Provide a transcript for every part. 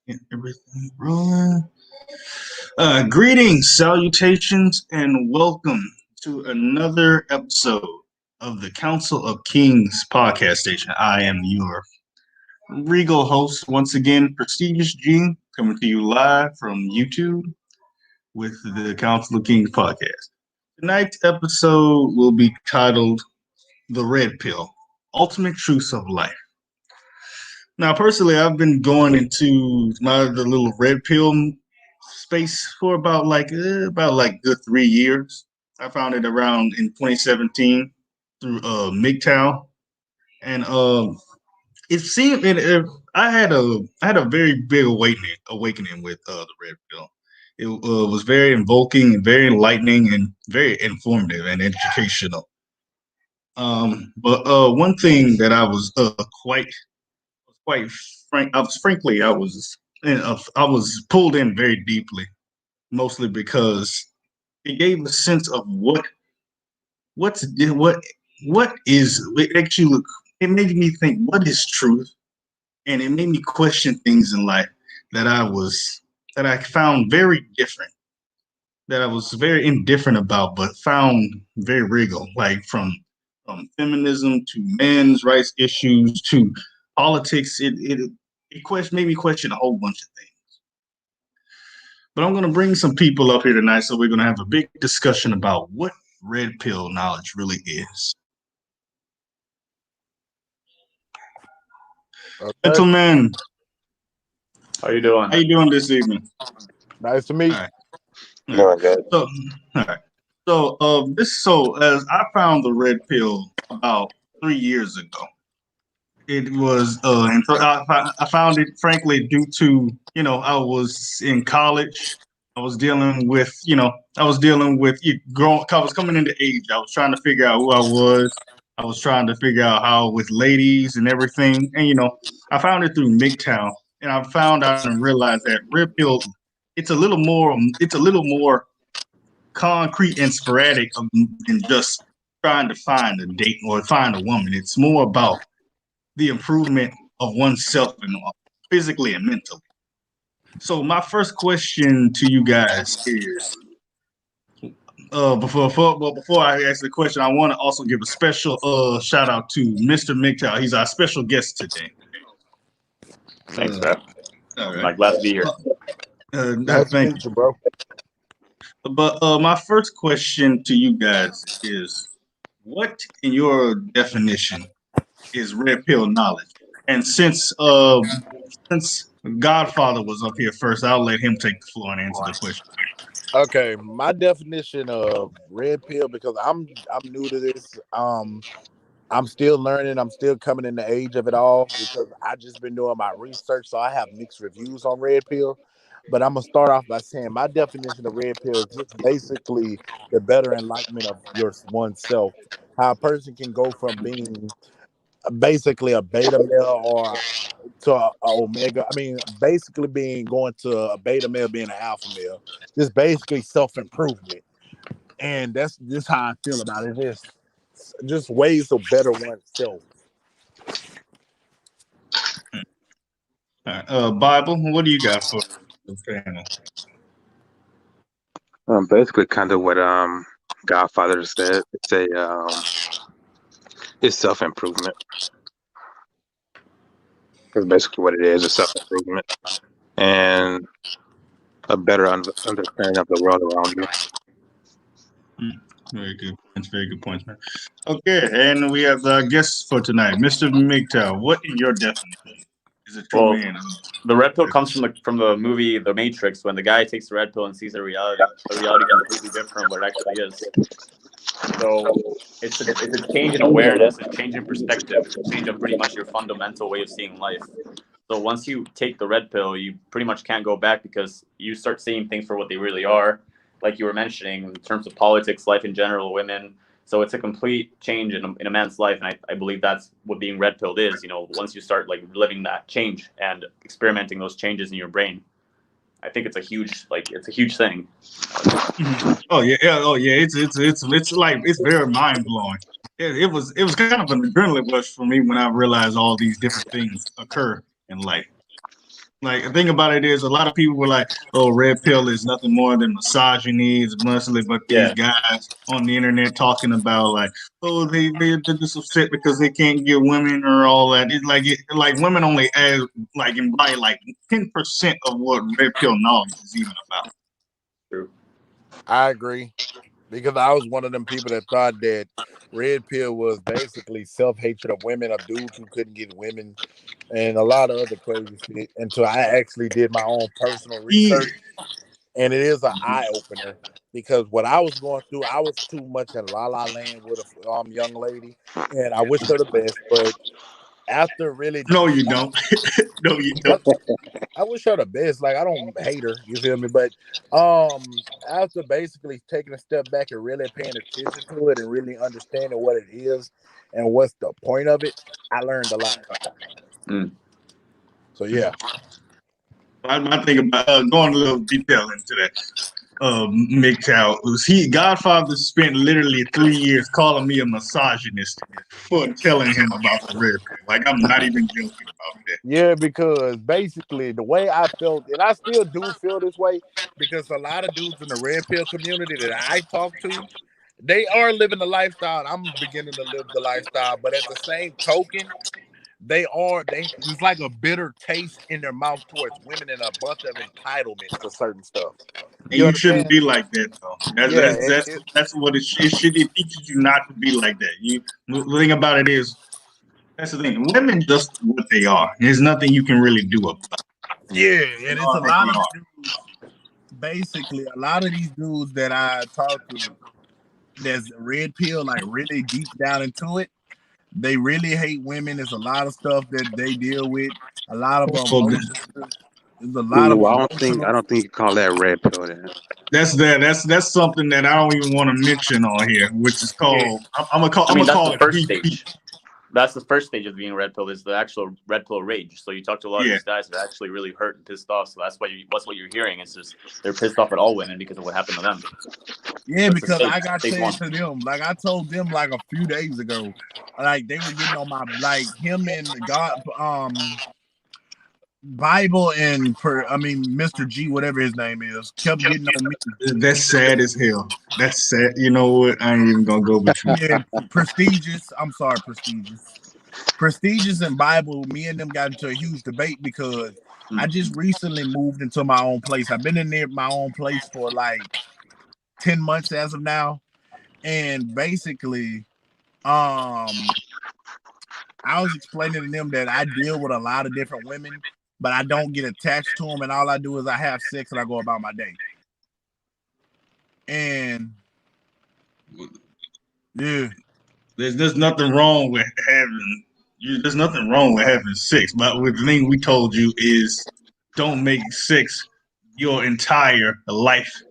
Get everything rolling. Greetings, salutations, and welcome to another episode of the Council of Kings podcast station. I am your regal host, once again, Prestigious G, coming to you live from YouTube with the Council of Kings podcast. Tonight's episode will be titled The Red Pill, Ultimate Truths of Life. Now, personally, I've been going into the little red pill space for about good 3 years. I found it around in 2017 through MGTOW, and it seemed I had a very big awakening with the red pill. It was very invoking and very enlightening and very informative and educational. But one thing that I was quite frank. I was pulled in very deeply, mostly because it gave a sense of what is it actually. It made me think, what is truth, and it made me question things in life that I found very different, that I was very indifferent about, but found very regal, like from feminism to men's rights issues to politics. It made me question a whole bunch of things. But I'm going to bring some people up here tonight, so we're going to have a big discussion about what red pill knowledge really is. Okay. Gentlemen, how you doing? How you doing this evening? Nice to meet you. Doing good. So, all right. So, as I found the red pill about 3 years ago. It was, and so I found it, frankly, due to, I was in college. I was dealing with growing. I was coming into age. I was trying to figure out who I was. I was trying to figure out how with ladies and everything. And, I found it through MGTOW, and I found out and realized that red pill, it's a little more concrete and sporadic than just trying to find a date or find a woman. It's more about the improvement of oneself and physically and mentally. So my first question to you guys is, before I ask the question, I want to also give a special shout out to Mr. MGTOW. He's our special guest today. Thanks, man. Right. I'm glad to be here. Thank you, bro. But my first question to you guys is, what, in your definition, is red pill knowledge? And since Godfather was up here first, I'll let him take the floor and answer the question. Okay, my definition of red pill, because I'm new to this. I'm still learning. I'm still coming in the age of it all because I just been doing my research, so I have mixed reviews on red pill. But I'm gonna start off by saying my definition of red pill is just basically the better enlightenment of oneself. How a person can go from being basically a beta male or to a omega. I mean, basically going to a beta male, being an alpha male. Just basically self-improvement. And that's just how I feel about it. Just ways to better oneself. All right. Bible, what do you got for the panel? Basically kind of what Godfather said. It's self-improvement. That's basically what it is. It's self-improvement and a better understanding of the world around you. Very good. That's very good points, man. Okay, and we have the guest for tonight, Mr. MGTOW. What is your definition? Is it true, man? The red pill comes from the movie The Matrix, when the guy takes the red pill and sees the reality. The reality is completely different from what it actually is. So it's a change in awareness, a change in perspective, a change of pretty much your fundamental way of seeing life. So once you take the red pill, you pretty much can't go back because you start seeing things for what they really are, like you were mentioning in terms of politics, life in general, women. So it's a complete change in a man's life, and I believe that's what being red pilled is. Once you start like living that change and experimenting those changes in your brain. I think it's a huge thing. Oh yeah, it's like it's very mind blowing. It was kind of an adrenaline rush for me when I realized all these different things occur in life. Like the thing about it is, a lot of people were like, "Oh, red pill is nothing more than misogyny, it's muscly." But these Yeah. guys on the internet talking about like, "Oh, they're just upset because they can't get women or all that." Like women only add like embody like 10% of what red pill knowledge is even about. True. I agree, because I was one of them people that thought that red pill was basically self-hatred of women, of dudes who couldn't get women, and a lot of other crazy shit, until I actually did my own personal Yeah. research. And it is an eye opener, because what I was going through, I was too much in la la land with a young lady, and I wish her the best. But after really, No, you don't. No, you don't. I wish her the best. Like, I don't hate her, you feel me? But after basically taking a step back and really paying attention to it and really understanding what it is and what's the point of it, I learned a lot. Mm. So yeah. My thing about going a little detail into that. MGTOW was Godfather spent literally 3 years calling me a misogynist for telling him about the red pill. Like I'm not even joking about that. Yeah, because basically the way I felt, and I still do feel this way, because a lot of dudes in the red pill community that I talk to, they are living the lifestyle. I'm beginning to live the lifestyle, but at the same token, it's like a bitter taste in their mouth towards women and a bunch of entitlement to certain stuff. And You you shouldn't understand? be like that though. Yeah, That's what it should. It teaches you not to be like that. The thing about it is that's the thing. Women just what they are. There's nothing you can really do about it. yeah, They and it's are a what lot they of are. dudes. Basically, a lot of these dudes that I talk to, that's red pill, like really deep down into it, they really hate women. There's a lot of stuff that they deal with. A lot of Well, emotions. There's a lot of Well, emotional. I don't think you call that red pill then. that's something that I don't even want to mention on here, which is Yeah, called. I'm I mean, gonna that's call the it first BP. stage. That's the first stage of being red pill, is the actual red pill rage. So you talk to a lot of Yeah. these guys that are actually really hurt and pissed off. So that's what you're hearing. It's just they're pissed off at all women because of what happened to them. yeah, That's because I got stage said one. to them, like I told them like a few days ago, like they were getting on my, like him and God, Bible and Mr. G, whatever his name is, kept getting on me. That's sad as hell. That's sad. You know what? I ain't even gonna go with you. Yeah, prestigious. I'm sorry, prestigious. Prestigious and Bible, me and them got into a huge debate because I just recently moved into my own place. I've been in there my own place for like 10 months as of now. And basically, I was explaining to them that I deal with a lot of different women, but I don't get attached to them, and all I do is I have sex and I go about my day. And yeah, There's nothing wrong with having. There's nothing wrong with having sex, but the thing we told you is don't make sex your entire life.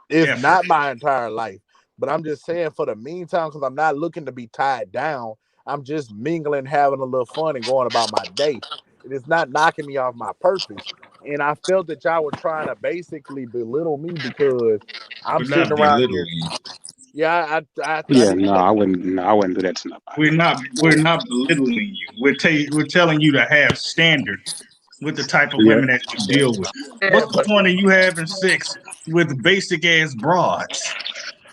it's Effort. not my entire life, but I'm just saying for the meantime, because I'm not looking to be tied down. I'm just mingling, having a little fun, and going about my day. It is not knocking me off my purpose. And I felt that y'all were trying to basically belittle me because I'm We're sitting not around here. belittling you. Yeah, I Yeah, didn't no, say I wouldn't. No, I wouldn't do that to nobody. We're not belittling you. We're telling you to have standards with the type of Yeah, women that you deal with. yeah, What's the but point of you having sex with basic ass broads?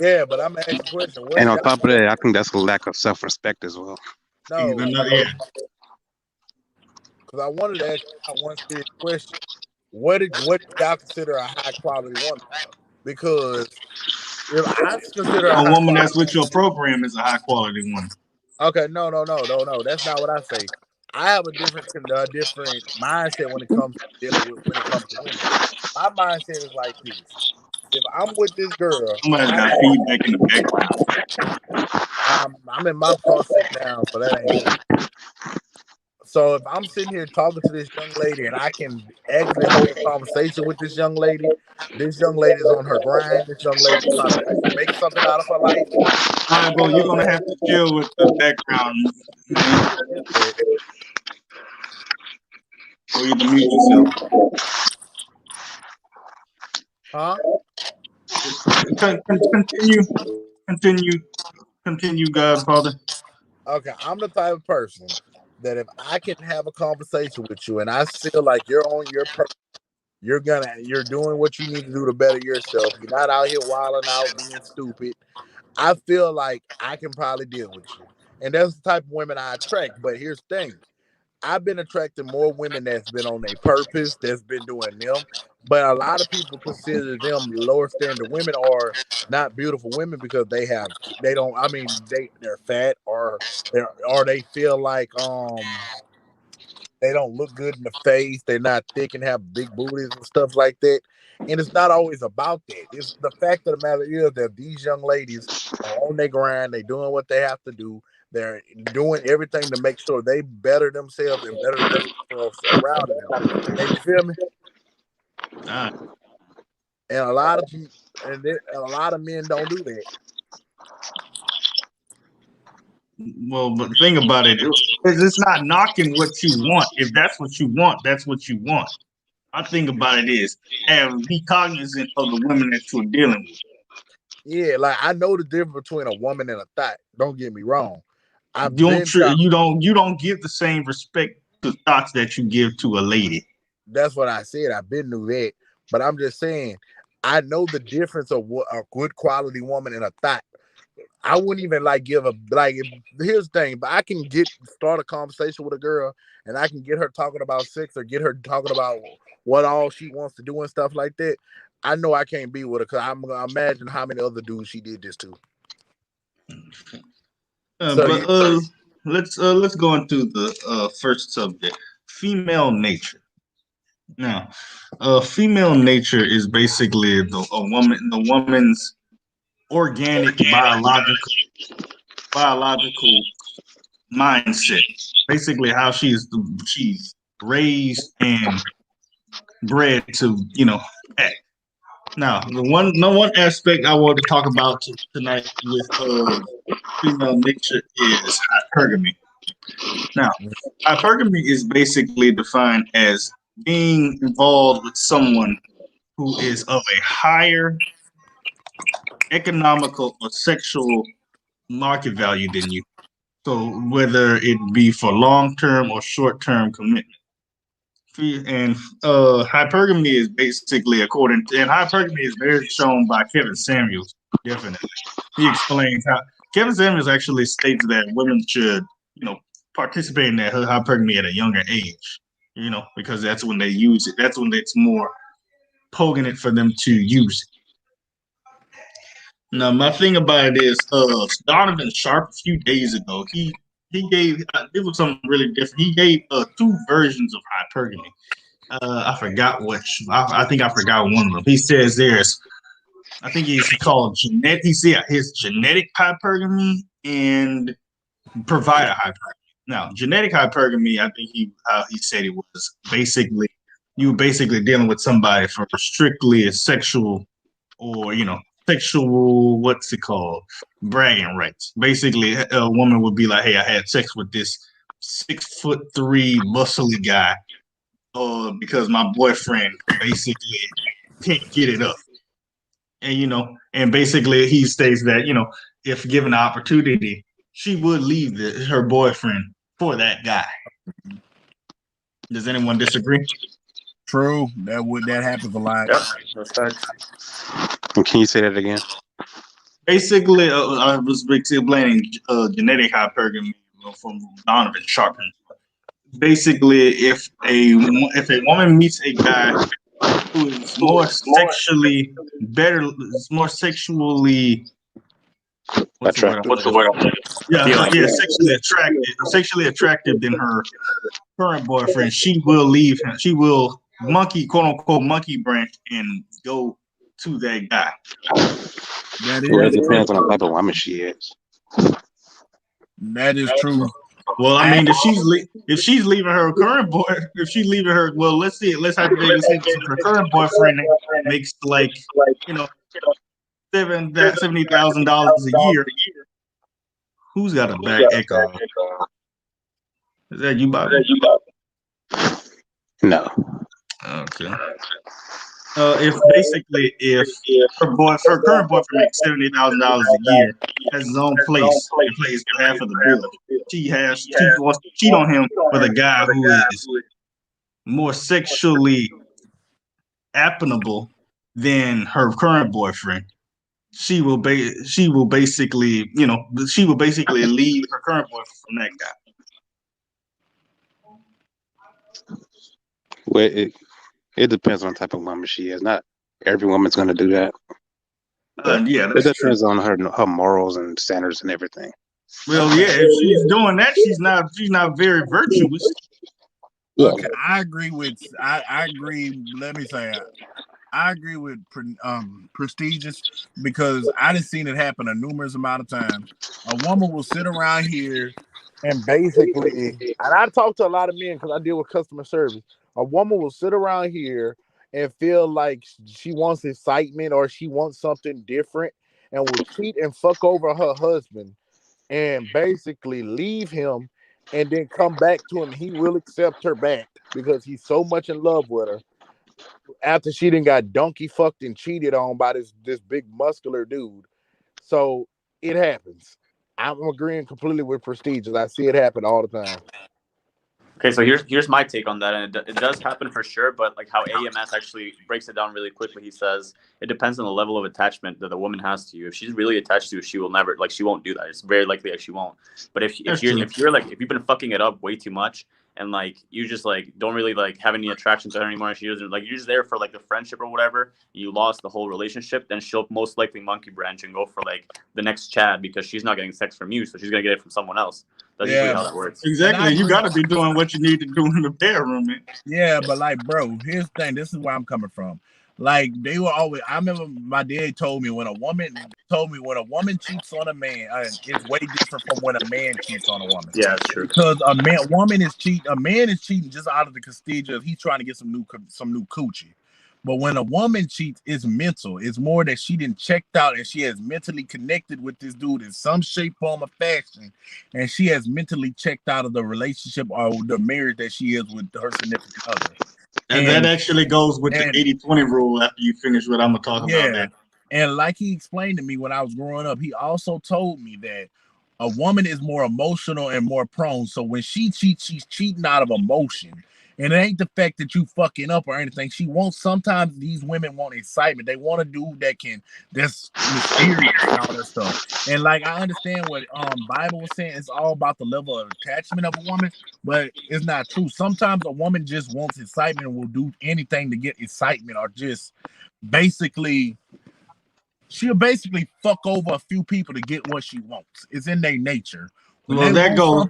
I'm asking the question. What and do on y'all top of that, I think that's a lack of self-respect as well. know? Yeah. Because I wanted to ask y'all one serious question. What do y'all consider a high quality woman? Because if I consider a A high woman quality that's with your program is a high quality woman. okay, no, that's not what I say. I have a different mindset when it comes to dealing with when it comes to women. My mindset is like this: if I'm with this girl, Somebody's got feedback in the background. I'm in my car sitting down, so that ain't good. So if I'm sitting here talking to this young lady and I can actually hold a conversation with this young lady's on her grind. This young lady's trying to make something out of her life. All right, well, you're gonna have to chill with the background, man. Or you can mute yourself. Huh? Continue, Godfather. Okay, I'm the type of person that if I can have a conversation with you and I feel like you're on your purpose, you're doing what you need to do to better yourself. You're not out here wilding out, being stupid. I feel like I can probably deal with you. And that's the type of women I attract. But here's the thing. I've been attracting more women that's been on a purpose, that's been doing them. But a lot of people consider them lower standard women or not beautiful women because they don't I mean they're fat or they feel like they don't look good in the face, they're not thick and have big booties and stuff like that. And it's not always about that. It's the fact of the matter is that these young ladies are on their grind, they're doing what they have to do. They're doing everything to make sure they better themselves and better the people around them. And you feel me? Ah, And a lot of a lot of men don't do that. well, but the thing about it is it's not knocking what you want. If that's what you want, that's what you want. My thing about it is be cognizant of the women that you're dealing with. Yeah, like I know the difference between a woman and a thought. Don't get me wrong. You don't give the same respect to thoughts that you give to a lady. That's what I said. I've been knew that, but I'm just saying I know the difference of what a good quality woman and a thought. I wouldn't even like give a like. Here's the thing, but I can start a conversation with a girl, and I can get her talking about sex or get her talking about what all she wants to do and stuff like that. I know I can't be with her because I'm gonna imagine how many other dudes she did this to. Let's go into the first subject: female nature. Now, female nature is basically the woman's organic biological mindset. Basically, how she's raised and bred to act. Now, the one aspect I want to talk about tonight with female nature is hypergamy. Now, hypergamy is basically defined as being involved with someone who is of a higher economical or sexual market value than you. So whether it be for long-term or short-term commitment. And hypergamy is basically and hypergamy is very shown by Kevin Samuels, definitely. He explains how Kevin Samuels actually states that women should, participate in that hypergamy at a younger age, because that's when they use it. That's when it's more potent for them to use it. Now, my thing about it is, Donovan Sharp a few days ago, he gave it was something really different. He gave two versions of hypergamy. I forgot which. I think I forgot one of them. He says I think he's called genetic. He said his genetic hypergamy and provider hypergamy. Now, genetic hypergamy, I think he said it was basically you basically dealing with somebody for strictly a sexual or sexual, what's it called, bragging rights. Basically, a woman would be like, "Hey, I had sex with this 6'3" muscly guy, because my boyfriend basically can't get it up." And basically he states that if given the opportunity, she would leave her boyfriend for that guy. Does anyone disagree? True, that happens a lot. Yep, that's facts. Can you say that again? Basically, I was explaining genetic hypergamy from Donovan Sharp. Basically, if a woman meets a guy who is more sexually what's the word? Yeah, sexually attractive than her current boyfriend, she will leave him. She will quote unquote monkey branch and go to that guy. It depends on the type of woman she is. That is true. Well, I mean, if she's leaving her current boy, if she's leaving her, well, let's hypothetically say her current boyfriend makes like $70,000 a year. Who's got a back echo? Is that you, Bobby? No. Okay. If her current boyfriend makes $70,000 a year, has his own place, and plays half of the bill, she wants to cheat on him with a guy who is more sexually applicable than her current boyfriend. She will basically leave her current boyfriend from that guy. Well, it depends on the type of woman she is. Not every woman's going to do that. Yeah, It that's true. depends on her morals and standards and everything. Well, yeah, if she's doing that, she's not very virtuous. Yeah. Okay, I agree with. I agree. Let me say, I agree with prestigious because I done seen it happen a numerous amount of times. A woman will sit around here and basically, and I talk to a lot of men because I deal with customer service. A woman will sit around here and feel like she wants excitement or she wants something different and will cheat and fuck over her husband and basically leave him and then come back to him. He will accept her back because he's so much in love with her after she done got donkey fucked and cheated on by this big muscular dude. So it happens. I'm agreeing completely with prestigious. I see it happen all the time. Okay, so here's my take on that, and it does happen for sure. But like how AMS actually breaks it down really quickly, he says it depends on the level of attachment that the woman has to you. If she's really attached to you, she will never she won't do that. It's very likely that she won't. But if you've been fucking it up way too much and like you just like don't really like have any attraction to her anymore, and she doesn't like you're just there for like the friendship or whatever, you lost the whole relationship, then she'll most likely monkey branch and go for like the next Chad because she's not getting sex from you, so she's gonna get it from someone else. That's usually how that works. Exactly. You got to be doing what you need to do in the bedroom, man. Yeah, but like, bro, here's the thing. This is where I'm coming from. Like, they were always. I remember my dad told me when a woman cheats on a man, it's way different from when a man cheats on a woman. Yeah, that's true. Because a man is cheating just out of the prestige of he's trying to get some new coochie. But when a woman cheats, it's mental. It's more that she didn't checked out and she has mentally connected with this dude in some shape, form, or fashion, and she has mentally checked out of the relationship or the marriage that she is with her significant other. And that actually goes with the 80-20 rule after you finish what I'm going to talk about that. And like he explained to me when I was growing up, he also told me that a woman is more emotional and more prone. So when she cheats, she's cheating out of emotion. And it ain't the fact that you fucking up or anything. She wants, sometimes these women want excitement. They want a dude that's mysterious and all that stuff. And like, I understand what Bible was saying. It's all about the level of attachment of a woman, but it's not true. Sometimes a woman just wants excitement and will do anything to get excitement, or just she'll basically fuck over a few people to get what she wants. It's in their nature. Well, that goes.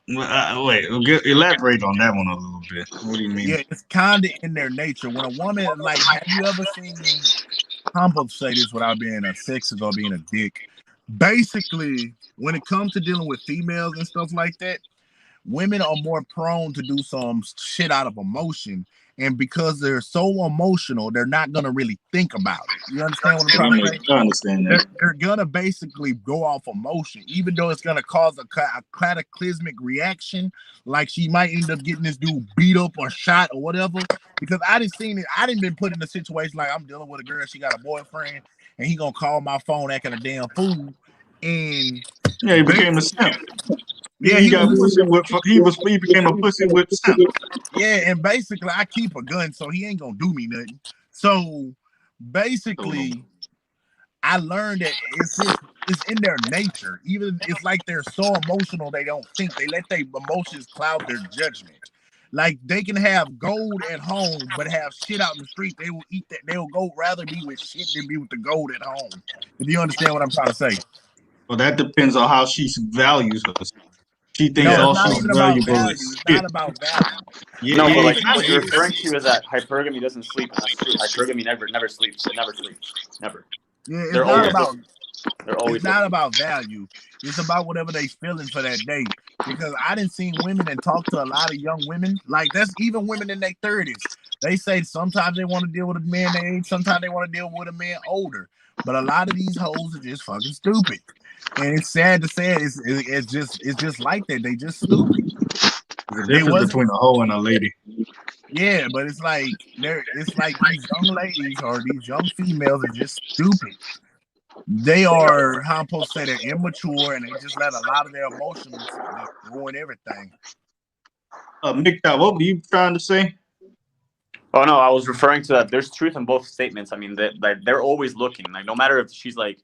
Wait, elaborate on that one a little bit. What do you mean? Yeah, it's kind of in their nature. When a woman, like, have you ever seen, I'm supposed to say this without being a sexist or being a dick. Basically, when it comes to dealing with females and stuff like that, women are more prone to do some shit out of emotion. And because they're so emotional, they're not going to really think about it. You understand what I'm trying to say? I understand that. They're going to basically go off emotion, even though it's going to cause a cataclysmic reaction. Like she might end up getting this dude beat up or shot or whatever. Because I didn't been put in a situation like I'm dealing with a girl, she got a boyfriend, and he going to call my phone acting a damn fool. And yeah, he became a simp. Yeah, he became a pussy whip simp. Yeah, and basically I keep a gun, so he ain't gonna do me nothing. So basically, I learned that it's in their nature. Even it's like they're so emotional they don't think. They let their emotions cloud their judgment. Like they can have gold at home, but have shit out in the street. They will eat that. They'll go rather be with shit than be with the gold at home. If you understand what I'm trying to say. Well, that depends on how she values herself. She thinks all she's valuable is shit. It's not about value. Yeah, no, but like what you're referring to is that hypergamy doesn't sleep, and that's true. Hypergamy never sleeps. It never sleeps. Never. Yeah, it's not about value. It's about whatever they feeling for that day. Because I didn't see women and talk to a lot of young women. Like that's even women in their 30s. They say sometimes they want to deal with a man their age, sometimes they want to deal with a man older. But a lot of these hoes are just fucking stupid. And it's sad to say it's just like that. They just stupid. There's a difference between a hoe and a lady. Yeah, but it's like these young ladies or these young females are just stupid. They are, how I'm supposed to say, they're immature and they just let a lot of their emotions just ruin everything. Mick, what were you trying to say? Oh no, I was referring to that. There's truth in both statements. I mean, that they're always looking. Like no matter if she's like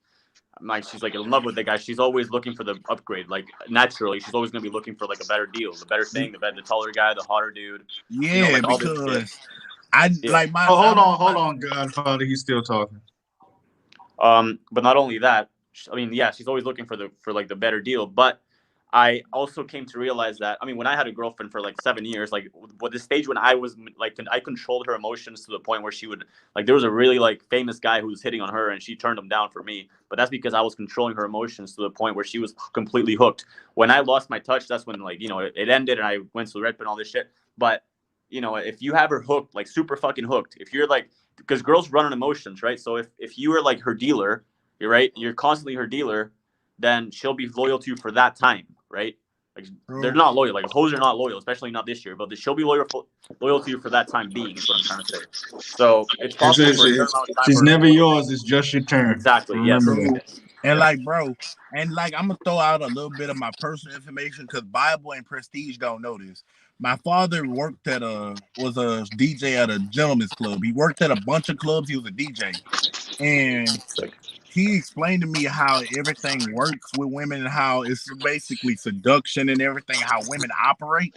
in love with the guy, she's always looking for the upgrade. Like naturally, she's always gonna be looking for like a better deal, the better thing, the taller guy, the hotter dude. Yeah, Like all this shit. because I Yeah. like my. Oh, I hold on, Godfather. He's still talking. But not only that, I mean, yeah, she's always looking for like the better deal. But I also came to realize that, I mean, when I had a girlfriend for like 7 years, like with the stage when I was like, I controlled her emotions to the point where she would like, there was a really like famous guy who was hitting on her and she turned him down for me. But that's because I was controlling her emotions to the point where she was completely hooked. When I lost my touch, that's when like, it ended and I went to the RedPill and all this shit. But if you have her hooked, like super fucking hooked, if you're like, because girls run on emotions, right? So if you are like her dealer, you're right, you're constantly her dealer, then she'll be loyal to you for that time, right? Like they're not loyal. Like hoes are not loyal, especially not this year. But she'll be loyal to you for that time being. Is what I'm trying to say. So it's possible for a certain amount of time. She's never yours. It's just your turn. Exactly. Yes. And like, bro, and like, I'm gonna throw out a little bit of my personal information because Bible and Prestige don't know this. My father worked was a DJ at a gentleman's club. He worked at a bunch of clubs. He was a DJ, and he explained to me how everything works with women and how it's basically seduction and everything, how women operate.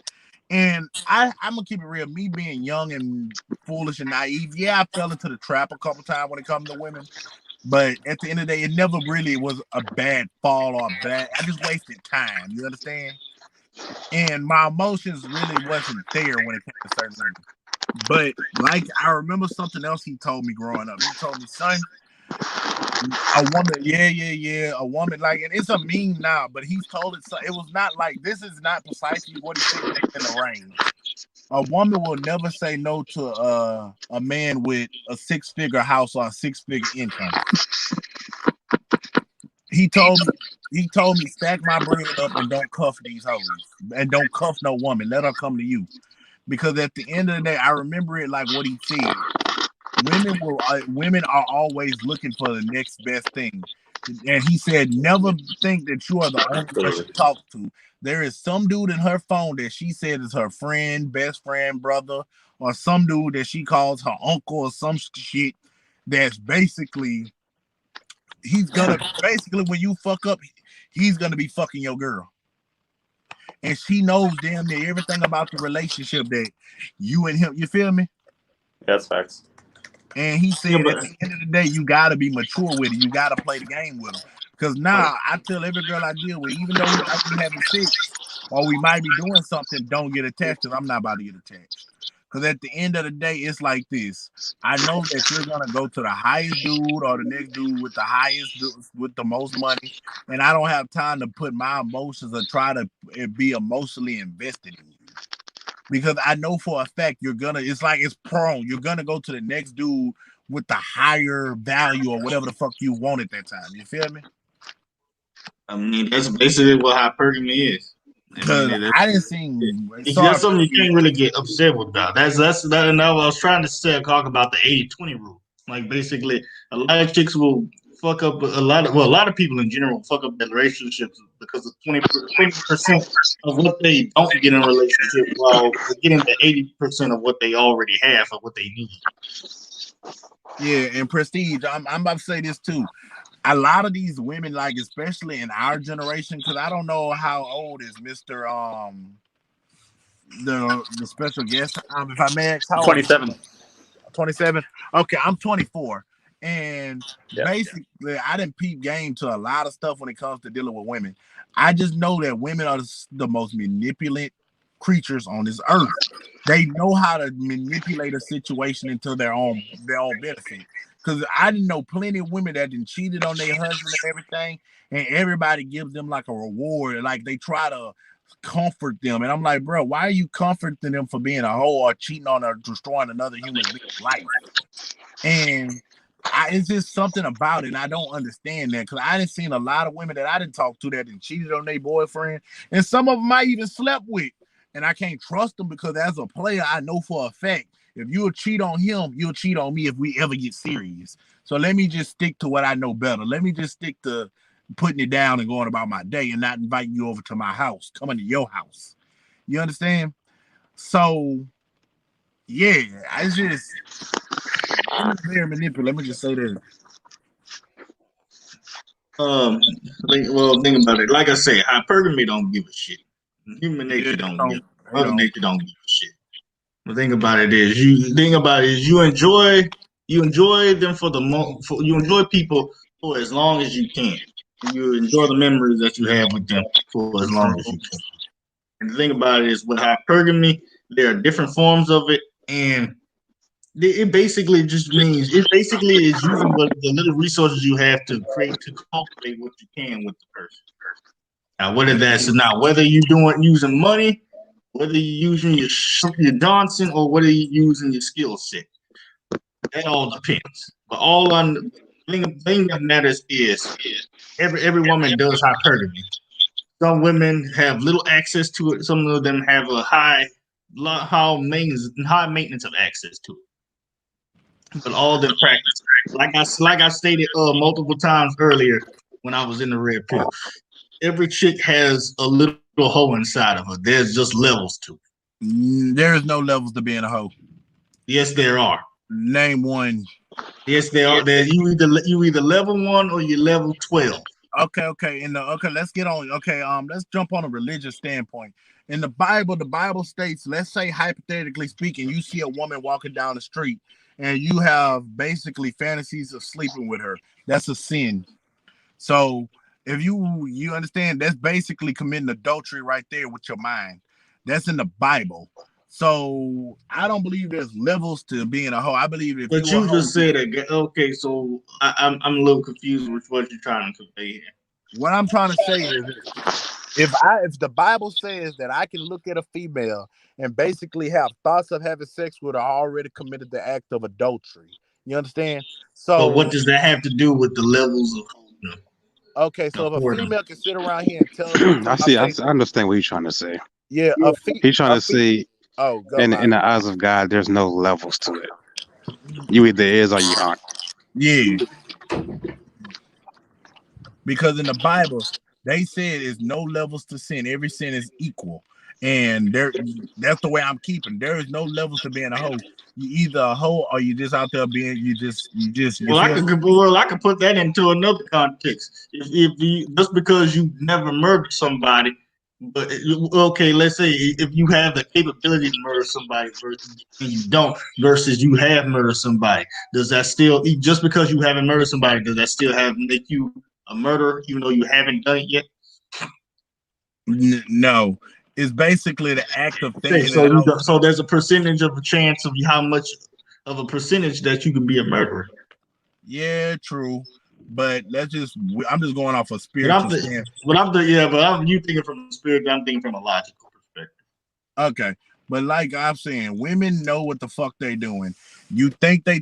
And I'm gonna keep it real. Me being young and foolish and naive, yeah, I fell into the trap a couple times when it comes to women. But at the end of the day, it never really was a bad fall or bad. I just wasted time. You understand? And my emotions really wasn't there when it came to certain women. But like, I remember something else he told me growing up. He told me, son, a woman, a woman, like, and it's a meme now, but he's told it so. It was not like, this is not precisely what he said in the range. A woman will never say no to a man with a 6-figure house or a 6-figure income. He told me stack my bread up and don't cuff these hoes and don't cuff no woman. Let her come to you, because at the end of the day, I remember it like what he said. Women are always looking for the next best thing, and he said never think that you are the only one she talks to. There is some dude in her phone that she said is her friend, best friend, brother, or some dude that she calls her uncle or some shit. That's basically, he's gonna basically, when you fuck up, he's gonna be fucking your girl, and she knows damn near everything about the relationship that you and him. You feel me? That's facts. And he said, at the end of the day, you got to be mature with it. You got to play the game with them. Because now I tell every girl I deal with, even though we might be having sex or we might be doing something, don't get attached, because I'm not about to get attached. Because at the end of the day, it's like this. I know that you're going to go to the highest dude or the next dude with the most money. And I don't have time to put my emotions or try to be emotionally invested in you. Because I know for a fact it's prone. You're gonna go to the next dude with the higher value or whatever the fuck you want at that time. You feel me? I mean, that's basically what hypergamy is. Because I didn't see. That's something you can't really get upset with about. That's that. And I was trying to talk about the 80-20 rule. Like basically, a lot of chicks will fuck up a lot of people in general fuck up their relationships because of 20% of what they don't get in a relationship, while they're getting the 80% of what they already have or what they need. Yeah, and Prestige, I'm about to say this too. A lot of these women, like especially in our generation, because I don't know how old is Mr. The special guest. If I may ask, how 27. 27. Okay, I'm 24. And basically, I didn't peep game to a lot of stuff when it comes to dealing with women. I just know that women are the most manipulative creatures on this earth. They know how to manipulate a situation into their own benefit. Because I didn't know plenty of women that done cheated on their husband and everything, and everybody gives them like a reward. Like they try to comfort them, and I'm like, bro, why are you comforting them for being a hoe or cheating on or destroying another human being's life? And it's just something about it, and I don't understand that, because I didn't seen a lot of women that I didn't talk to that didn't cheated on their boyfriend, and some of them I even slept with. and I can't trust him because as a player, I know for a fact if you'll cheat on him, you'll cheat on me if we ever get serious. So let me just stick to what I know better. Let me just stick to putting it down and going about my day and not inviting you over to my house, coming to your house. You understand? So yeah, it's very manipulative. Let me just say that. Think about it. Like I say, hypergamy don't give a shit. Human nature don't give. Mother nature don't give a shit. The thing about it is, you enjoy them for you enjoy people for as long as you can. You enjoy the memories that you have with them for as long as you can. And the thing about it is, with hypergamy, there are different forms of it, and it basically just means it basically is using what the little resources you have to cultivate what you can with the person. Now, whether you're using money, whether you're using your Johnson, or whether you're using your skill set, that all depends. But thing that matters is every woman does hypergamy. Some women have little access to it. Some of them have a high maintenance of access to it. But all them practice, like I stated multiple times earlier when I was in the red pill, every chick has a little hole inside of her. There's just levels to it. There is no levels to being a hoe. Yes, there are. Name one. Yes, there are. You either level 1 or you level 12. Okay. Let's get on. Okay, let's jump on a religious standpoint. In the Bible states, let's say hypothetically speaking, you see a woman walking down the street and you have basically fantasies of sleeping with her. That's a sin. So if you understand, that's basically committing adultery right there with your mind. That's in the Bible. So I don't believe there's levels to being a hoe. I believe if but you just said it. Okay, so I'm a little confused with what you're trying to convey here. What I'm trying to say is, if the Bible says that I can look at a female and basically have thoughts of having sex with her, I already committed the act of adultery. You understand? So what does that have to do with the levels of? Okay, so if a female can sit around here and tell me, I understand what he's trying to say. Yeah, he's trying to say. Oh, in the eyes of God, there's no levels to it. You either is or you aren't. Yeah. Because in the Bible, they said there's no levels to sin. Every sin is equal. And that's the way I'm keeping. There is no levels to being a hoe. You either a hoe or you just out there being I could put that into another context. If you just because you never murdered somebody, but okay, let's say if you have the capability to murder somebody versus you don't, versus you have murdered somebody, does that still, just because you haven't murdered somebody, does that still make you a murderer even though you haven't done it yet? No, it's basically the act of thinking. So there's a percentage of a chance of how much of a percentage that you can be a murderer. Yeah, true. But I'm just going off a spiritual stance. You thinking from the spirit, I'm thinking from a logical perspective. Okay. But like I'm saying, women know what the fuck they doing. You think they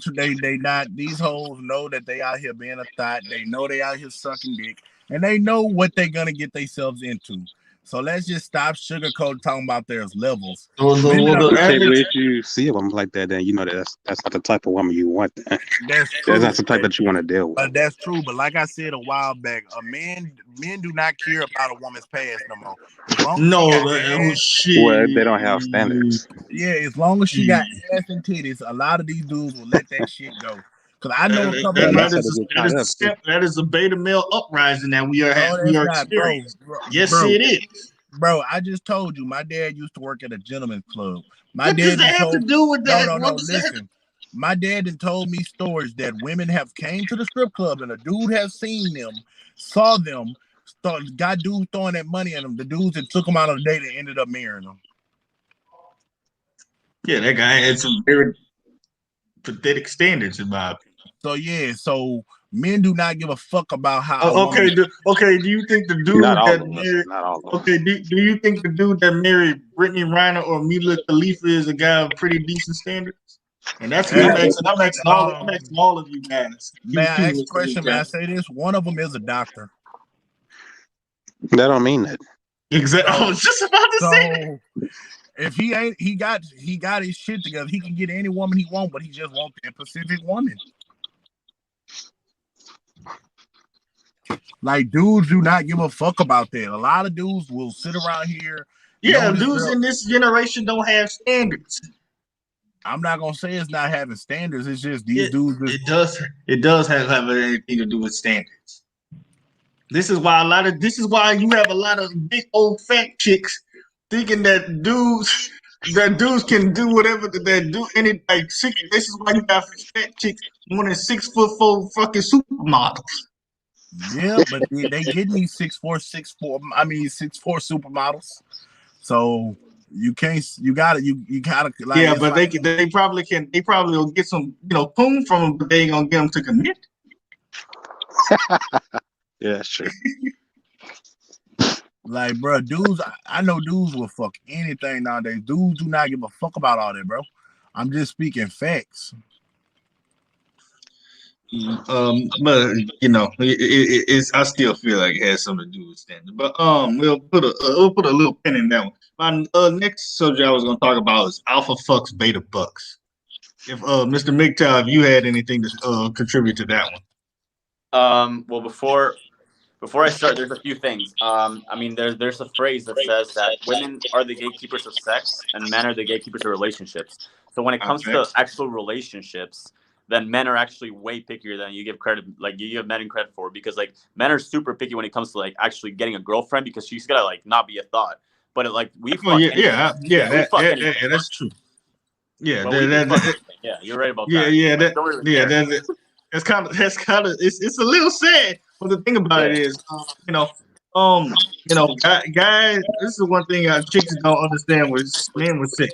not, these hoes know that they out here being a thought. They know they out here sucking dick. And they know what they're gonna get themselves into. So let's just stop sugarcoating talking about there's levels. If you see a woman like that, then you know that's not the type of woman you want. That's not the type that you want to deal with. That's true. But like I said a while back, men do not care about a woman's past no more. Shit. Well, they don't have standards. Yeah, as long as she got ass and titties, a lot of these dudes will let that shit go. Because I know a couple that is a beta male uprising that we are experiencing. Yes, it is. Bro, I just told you, my dad used to work at a gentleman's club. What does that have to do with that? No, listen. My dad had told me stories that women have came to the strip club and a dude has seen them, saw them, got dudes throwing that money at them. The dudes that took them out on a date and ended up marrying them. Yeah, that guy had some very pathetic standards in my opinion. So men do not give a fuck about how. Do you think the dude that married? Do you think the dude that married Brittany Reiner or Mila Khalifa is a guy of pretty decent standards? And that's what I'm asking all of you guys. May I ask a question? May I say this? One of them is a doctor. That don't mean that. Exactly. I was just about to say that. If he ain't, he got his shit together. He can get any woman he want, but he just want that specific woman. Like, dudes do not give a fuck about that. A lot of dudes will sit around here. Yeah, dudes in this generation don't have standards. I'm not gonna say it's not having standards. It's just these dudes. It does have anything to do with standards. This is why you have a lot of big old fat chicks thinking that dudes can do whatever they do. This is why you have fat chicks wanting 6'4" fucking supermodels. Yeah, but they getting these 6'4", 6'4". I mean 6'4" supermodels. So you gotta like. Yeah, but like, they probably will get some poom from them, but they ain't gonna get them to commit. Yeah, that's true. Like, bro, dudes, I know dudes will fuck anything nowadays. Dudes do not give a fuck about all that, bro. I'm just speaking facts. But it's I still feel like it has something to do with standard. But we'll put a little pin in that one. My next subject I was going to talk about is alpha fucks, beta bucks. If Mr. MGTOW, if you had anything to contribute to that one. Well, before I start, there's a few things. I mean, there's a phrase that says that women are the gatekeepers of sex and men are the gatekeepers of relationships. So when it comes to actual relationships, then men are actually way pickier than you give credit. Like, you give men credit for, because like men are super picky when it comes to like actually getting a girlfriend, because she's gotta like not be a thought. But we fuck anything. That's true. Yeah, yeah, you're right about that. That's kind of it's a little sad. But the thing about it is, guys, this is one thing chicks don't understand what men would say.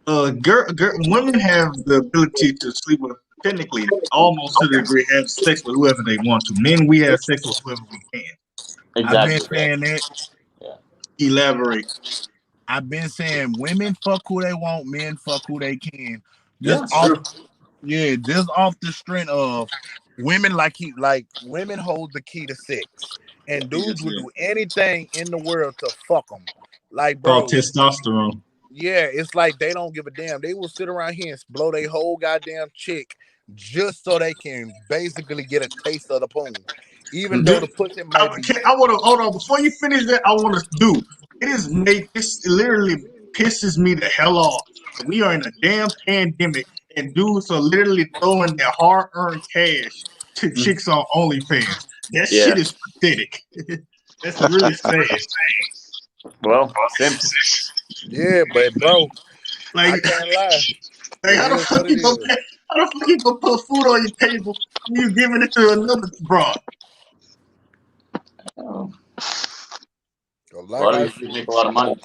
Women have the ability to sleep with, technically, almost to the degree, have sex with whoever they want to. Men, we have sex with whoever we can. Exactly. I've been saying that. Yeah. Elaborate. I've been saying women fuck who they want, men fuck who they can. Just off the strength of women women hold the key to sex, and dudes will do anything in the world to fuck them. Like, bro, called testosterone. Yeah, it's like they don't give a damn. They will sit around here and blow their whole goddamn chick just so they can basically get a taste of the poon. Even though the pussy might be. I want to hold on before you finish that. I want to do. This literally pisses me the hell off. We are in a damn pandemic, and dudes are literally throwing their hard-earned cash to chicks on OnlyFans. That shit is pathetic. That's really sad. Well, Simpsons. Yeah, but bro, like, I can't lie. Like, how the fuck you gonna put food on your table when you giving it to another broad? You make a lot of money.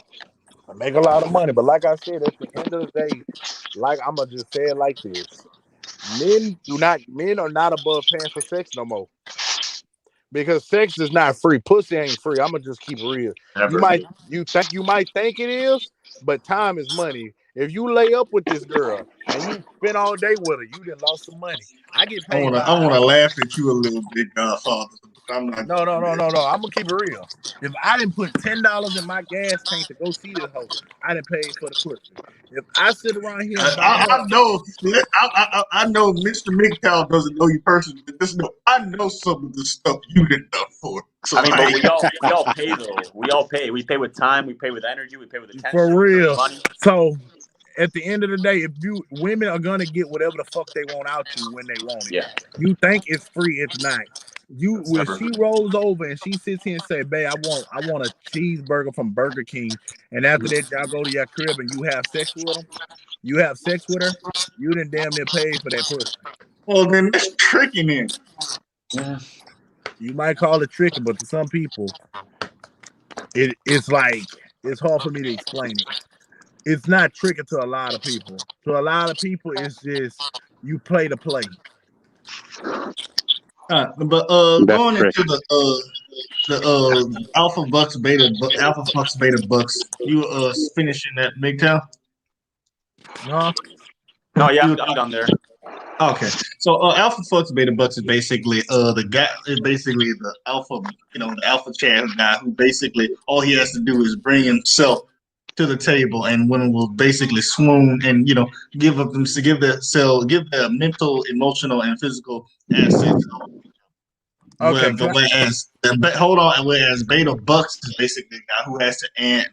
I make a lot of money, but like I said, at the end of the day, like, I'm gonna just say it like this: men are not above paying for sex no more. Because sex is not free. Pussy ain't free. I'm gonna just keep it real. You might think it is, but time is money. If you lay up with this girl and you spend all day with her, you done lost some money. I get paid. I wanna laugh at you a little bit, Godfather. I'm not. No. I'm gonna keep it real. If I didn't put $10 in my gas tank to go see this hoe, I didn't pay for the pussy. If I sit around here, I know Mr. MGTOW doesn't know you personally, but I know some of the stuff you did done for. So but we all pay though. We all pay. We pay with time. We pay with energy. We pay with attention. For real. So at the end of the day, women are gonna get whatever the fuck they want out you when they want it. Yeah. You think it's free, it's not. When she rolls over and she sits here and say, "Babe, I want a cheeseburger from Burger King," and after that y'all go to your crib and you have sex with them, you done damn near paid for that pussy. Well, then that's tricking him. Yeah. You might call it tricking, but to some people, it's hard for me to explain it. It's not tricking to a lot of people. To a lot of people, it's just you play to play. But going into the alpha fucks beta bucks, you finishing that MGTOW? Huh? No, yeah, I'm done there. Okay, so alpha fucks beta bucks is basically the guy is basically the alpha, the alpha chav guy who basically all he has to do is bring himself to the table, and women will basically swoon and give up them to give their mental, emotional, and physical assets. Okay, Hold on. Whereas Beta Bucks is basically the guy who has to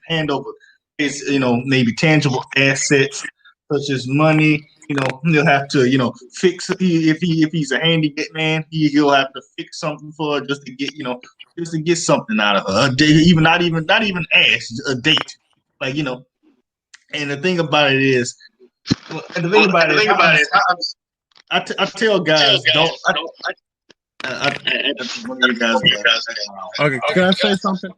hand over his, maybe tangible assets such as money. He'll have to, fix if he's a handy man, he'll have to fix something for her just to get something out of her. A date, even not even ask a date, like. And the thing about it is, I tell guys don't. I think one of you guys got it. Okay, can I say something?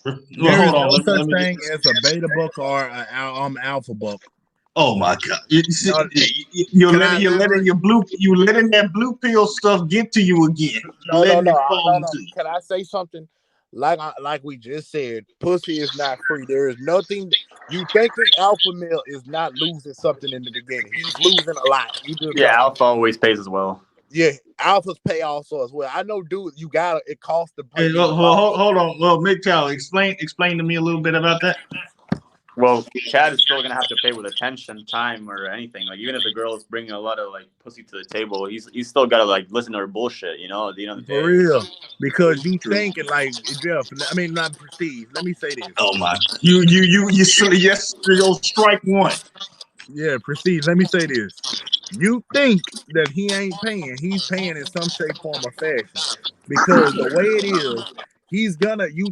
Well, There is hold on. no Let such me thing as a beta book or an alpha book. Oh my God! No, You're can I letting elaborate? you letting that blue pill stuff get to you again. You're letting it fall into you. Can I say something? Like we just said, pussy is not free. There is nothing. You think this alpha male is not losing something in the beginning? He's losing a lot. You just Yeah, don't. alpha always pays as well. Yeah, alphas pay also as well. I know, dude. You gotta. It costs to pay. Hey, hold on. Well, MGTOW, explain to me a little bit about that. Well, Chad is still gonna have to pay with attention, time, or anything. Like even if the girl is bringing a lot of like pussy to the table, he's still gotta like listen to her bullshit. At the end of the For day. real, because you True. think and like Jeff. I mean, not Prestige. Let me say this. Oh my! You silly! Yes, you'll strike one. Yeah, Prestige. Let me say this. You think that he ain't paying. He's paying in some shape, form, or fashion. Because the way it is, you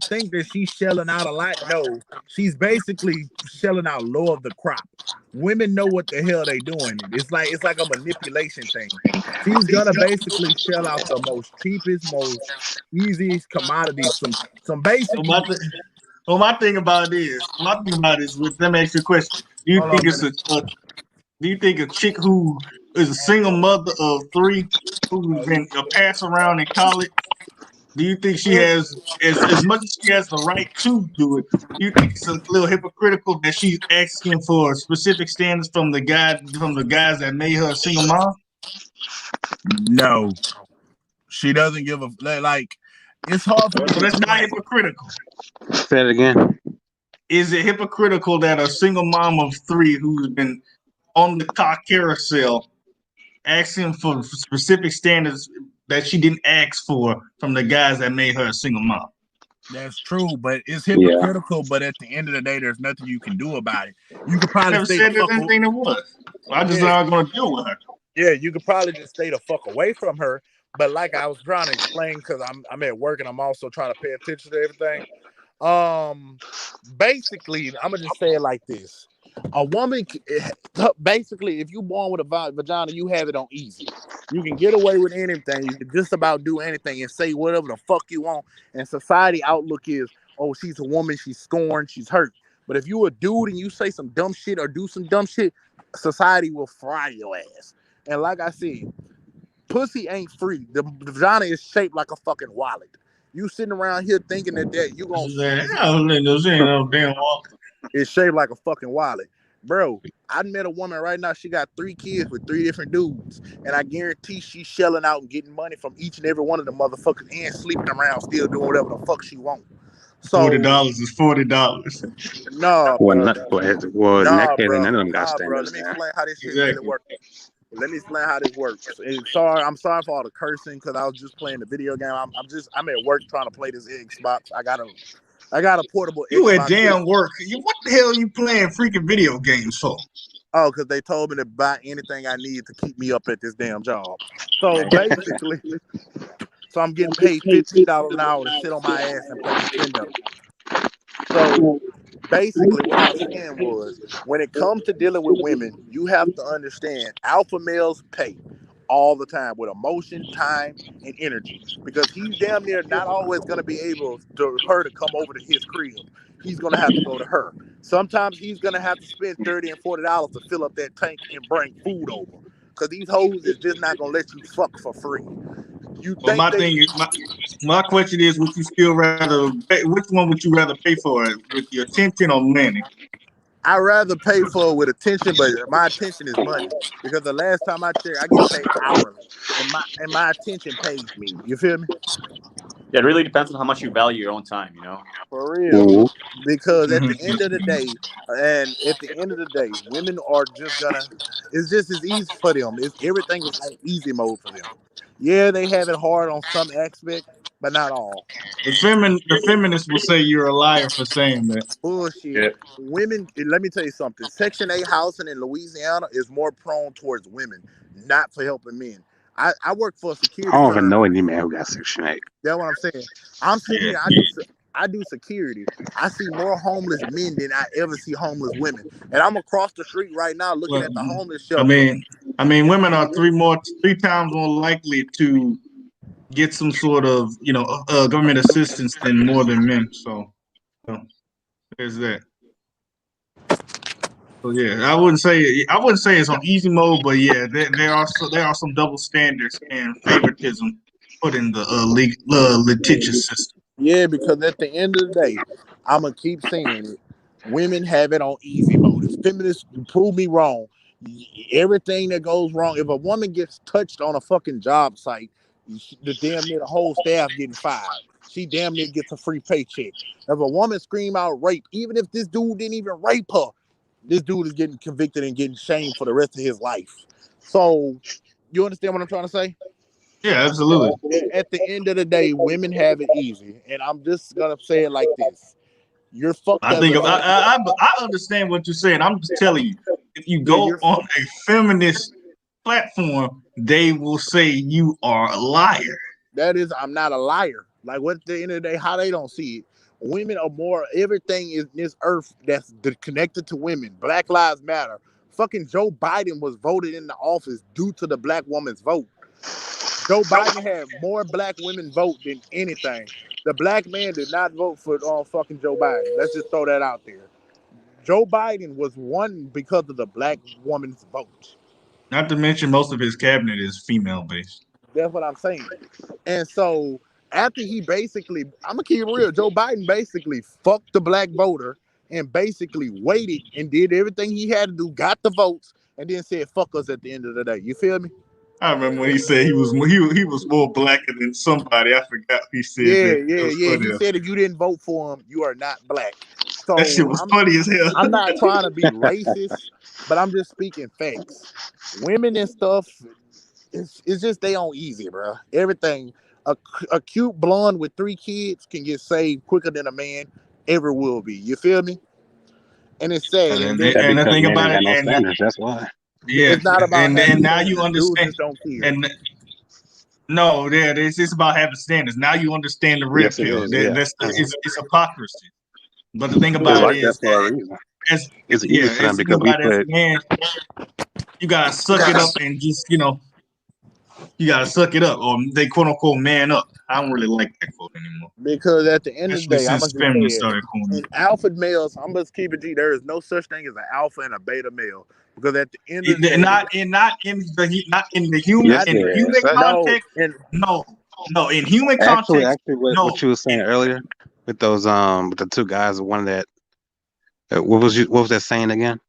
think that she's shelling out a lot. No, she's basically shelling out low of the crop. Women know what the hell they doing. It's like a manipulation thing. She's gonna basically shell out the most cheapest, most easiest commodities. Some basic. Well, my thing about it is, let me ask you a question. Do you Hold think on a it's minute. do you think a chick who is a single mother of three who's been a pass around in college? Do you think she has as much as she has the right to do it? Do you think it's a little hypocritical that she's asking for specific standards from the guys that made her a single mom? No, she doesn't give a like. It's hard for me So to that's not explain. hypocritical. Say it again. Is it hypocritical that a single mom of three who's been on the car carousel asking for specific standards that she didn't ask for from the guys that made her a single mom? That's true, but it's hypocritical. But at the end of the day, there's nothing you can do about it. You could I probably never stay the said there's fuck. anything that was. Well, I just Yeah, not going to deal with her. yeah. You could probably just stay the fuck away from her. But like I was trying to explain, because I'm at work and I'm also trying to pay attention to everything. Basically, I'm gonna just say it like this: a woman, basically, if you born with a vagina, you have it on easy. You can get away with anything. You can just about do anything and say whatever the fuck you want. And society outlook is, oh, she's a woman, she's scorned, she's hurt. But if you a dude and you say some dumb shit or do some dumb shit, society will fry your ass. And like I said, pussy ain't free. The vagina is shaped like a fucking wallet. You sitting around here thinking that you gonna it's shaped like a fucking wallet. Bro, I met a woman right now. She got 3 kids with 3 different dudes. And I guarantee she's shelling out and getting money from each and every one of the motherfuckers and sleeping around still doing whatever the fuck she wants. So $40 is $40. nah, Well, bro. in that case, none of them got Bro. standards, Let me man. explain how this shit Exactly. really works. Let me explain how this works. I'm sorry for all the cursing because I was just playing the video game. I'm at work trying to play this Xbox. I got a portable You Xbox. at damn work. What the hell are you playing freaking video games for? Oh, because they told me to buy anything I need to keep me up at this damn job. So basically, I'm getting paid $15 an hour to sit on my ass and play Nintendo. So basically, what I was saying was, when it comes to dealing with women, you have to understand alpha males pay all the time with emotion, time, and energy, because he's damn near not always going to be able to her to come over to his crib. He's going to have to go to her. Sometimes he's going to have to spend $30 and $40 to fill up that tank and bring food over, because these hoes is just not going to let you fuck for free. Well, my question is, which one would you rather pay for it, with your attention or money? I rather pay for it with attention, but my attention is money. Because the last time I checked, I get paid hourly, and my attention pays me. You feel me? Yeah, it really depends on how much you value your own time. For real. Mhm. Because at the end of the Mhm. day, women are just gonna. It's just as easy for them. Everything is on easy mode for them. Yeah, they have it hard on some aspect, but not all. The feminists will say you're a liar for saying that. Bullshit. Yeah. Women, let me tell you something. Section 8 housing in Louisiana is more prone towards women, not for helping men. I work for a I security don't even firm. know any man who got Section 8. That's what I'm saying. I'm sitting Yeah. here. I do security. I see more homeless men than I ever see homeless women. And I'm across the street right now looking Well, at the homeless I shelter. mean, women are three times more likely to get some sort of government assistance than men. So there's that. So yeah, I wouldn't say it's on easy mode, but yeah, there are some double standards and favoritism put in the litigious system. Yeah, because at the end of the day, I'm gonna keep saying it. Women have it on easy mode. If feminists prove me wrong, everything that goes wrong, if a woman gets touched on a fucking job site, the whole staff getting fired. She damn near gets a free paycheck. If a woman scream out rape, even if this dude didn't even rape her, this dude is getting convicted and getting shamed for the rest of his life. So, you understand what I'm trying to say? Yeah, absolutely. At the end of the day, women have it easy, and I'm just gonna say it like this: you're fucked I as think a man. I understand what you're saying. I'm just telling you, if you Yeah, go on a feminist platform, they will say you are a liar. that is, I'm not a liar. Like, what at the end of the day, how they don't see it. Women are more. Everything is this earth that's connected to women. Black Lives Matter. Fucking Joe Biden was voted into office due to the black woman's vote. Joe Biden had more black women vote than anything. The black man did not vote for fucking Joe Biden. Let's just throw that out there. Joe Biden was won because of the black woman's vote. Not to mention, most of his cabinet is female based. That's what I'm saying. And so after he basically, I'm gonna keep it real, Joe Biden basically fucked the black voter and basically waited and did everything he had to do, got the votes, and then said fuck us at the end of the day. You feel me? I remember when he said he was more blacker than somebody. I forgot who he said Yeah, that. It yeah, was yeah. funny. He said if you didn't vote for him, you are not black. That shit So was funny as hell. I'm not trying to be racist, but I'm just speaking facts. Women and stuff, it's just they on easy, bro. Everything. A cute blonde with 3 kids can get saved quicker than a man ever will be. You feel me? And it's sad. And then That And the because thing men about ain't it, got no and standards. That's why. yeah, it's not about having and now you standards. Dudes understand. just don't care. And no, yeah, it's about having standards. Now you understand the red Yes, it pill. is. Yeah. It's hypocrisy. But the thing It's about it like that is, for a reason. as It's easy yeah, for as them the thing because we about it, as a put. man, you gotta suck it up and just you gotta suck it up, or they quote unquote man up. I don't really like that quote anymore, Because at the end of the especially day, I'm since gonna just say feminists it. started calling In alpha males, I'm gonna keep it G. There is no such thing as an alpha and a beta male. Because at the end of the it. day, Not in the human Yes, not in the, there is. human no, context. and No, no, in human Actually, context, what no. you were saying earlier with those with the two guys, the one that what was that saying again?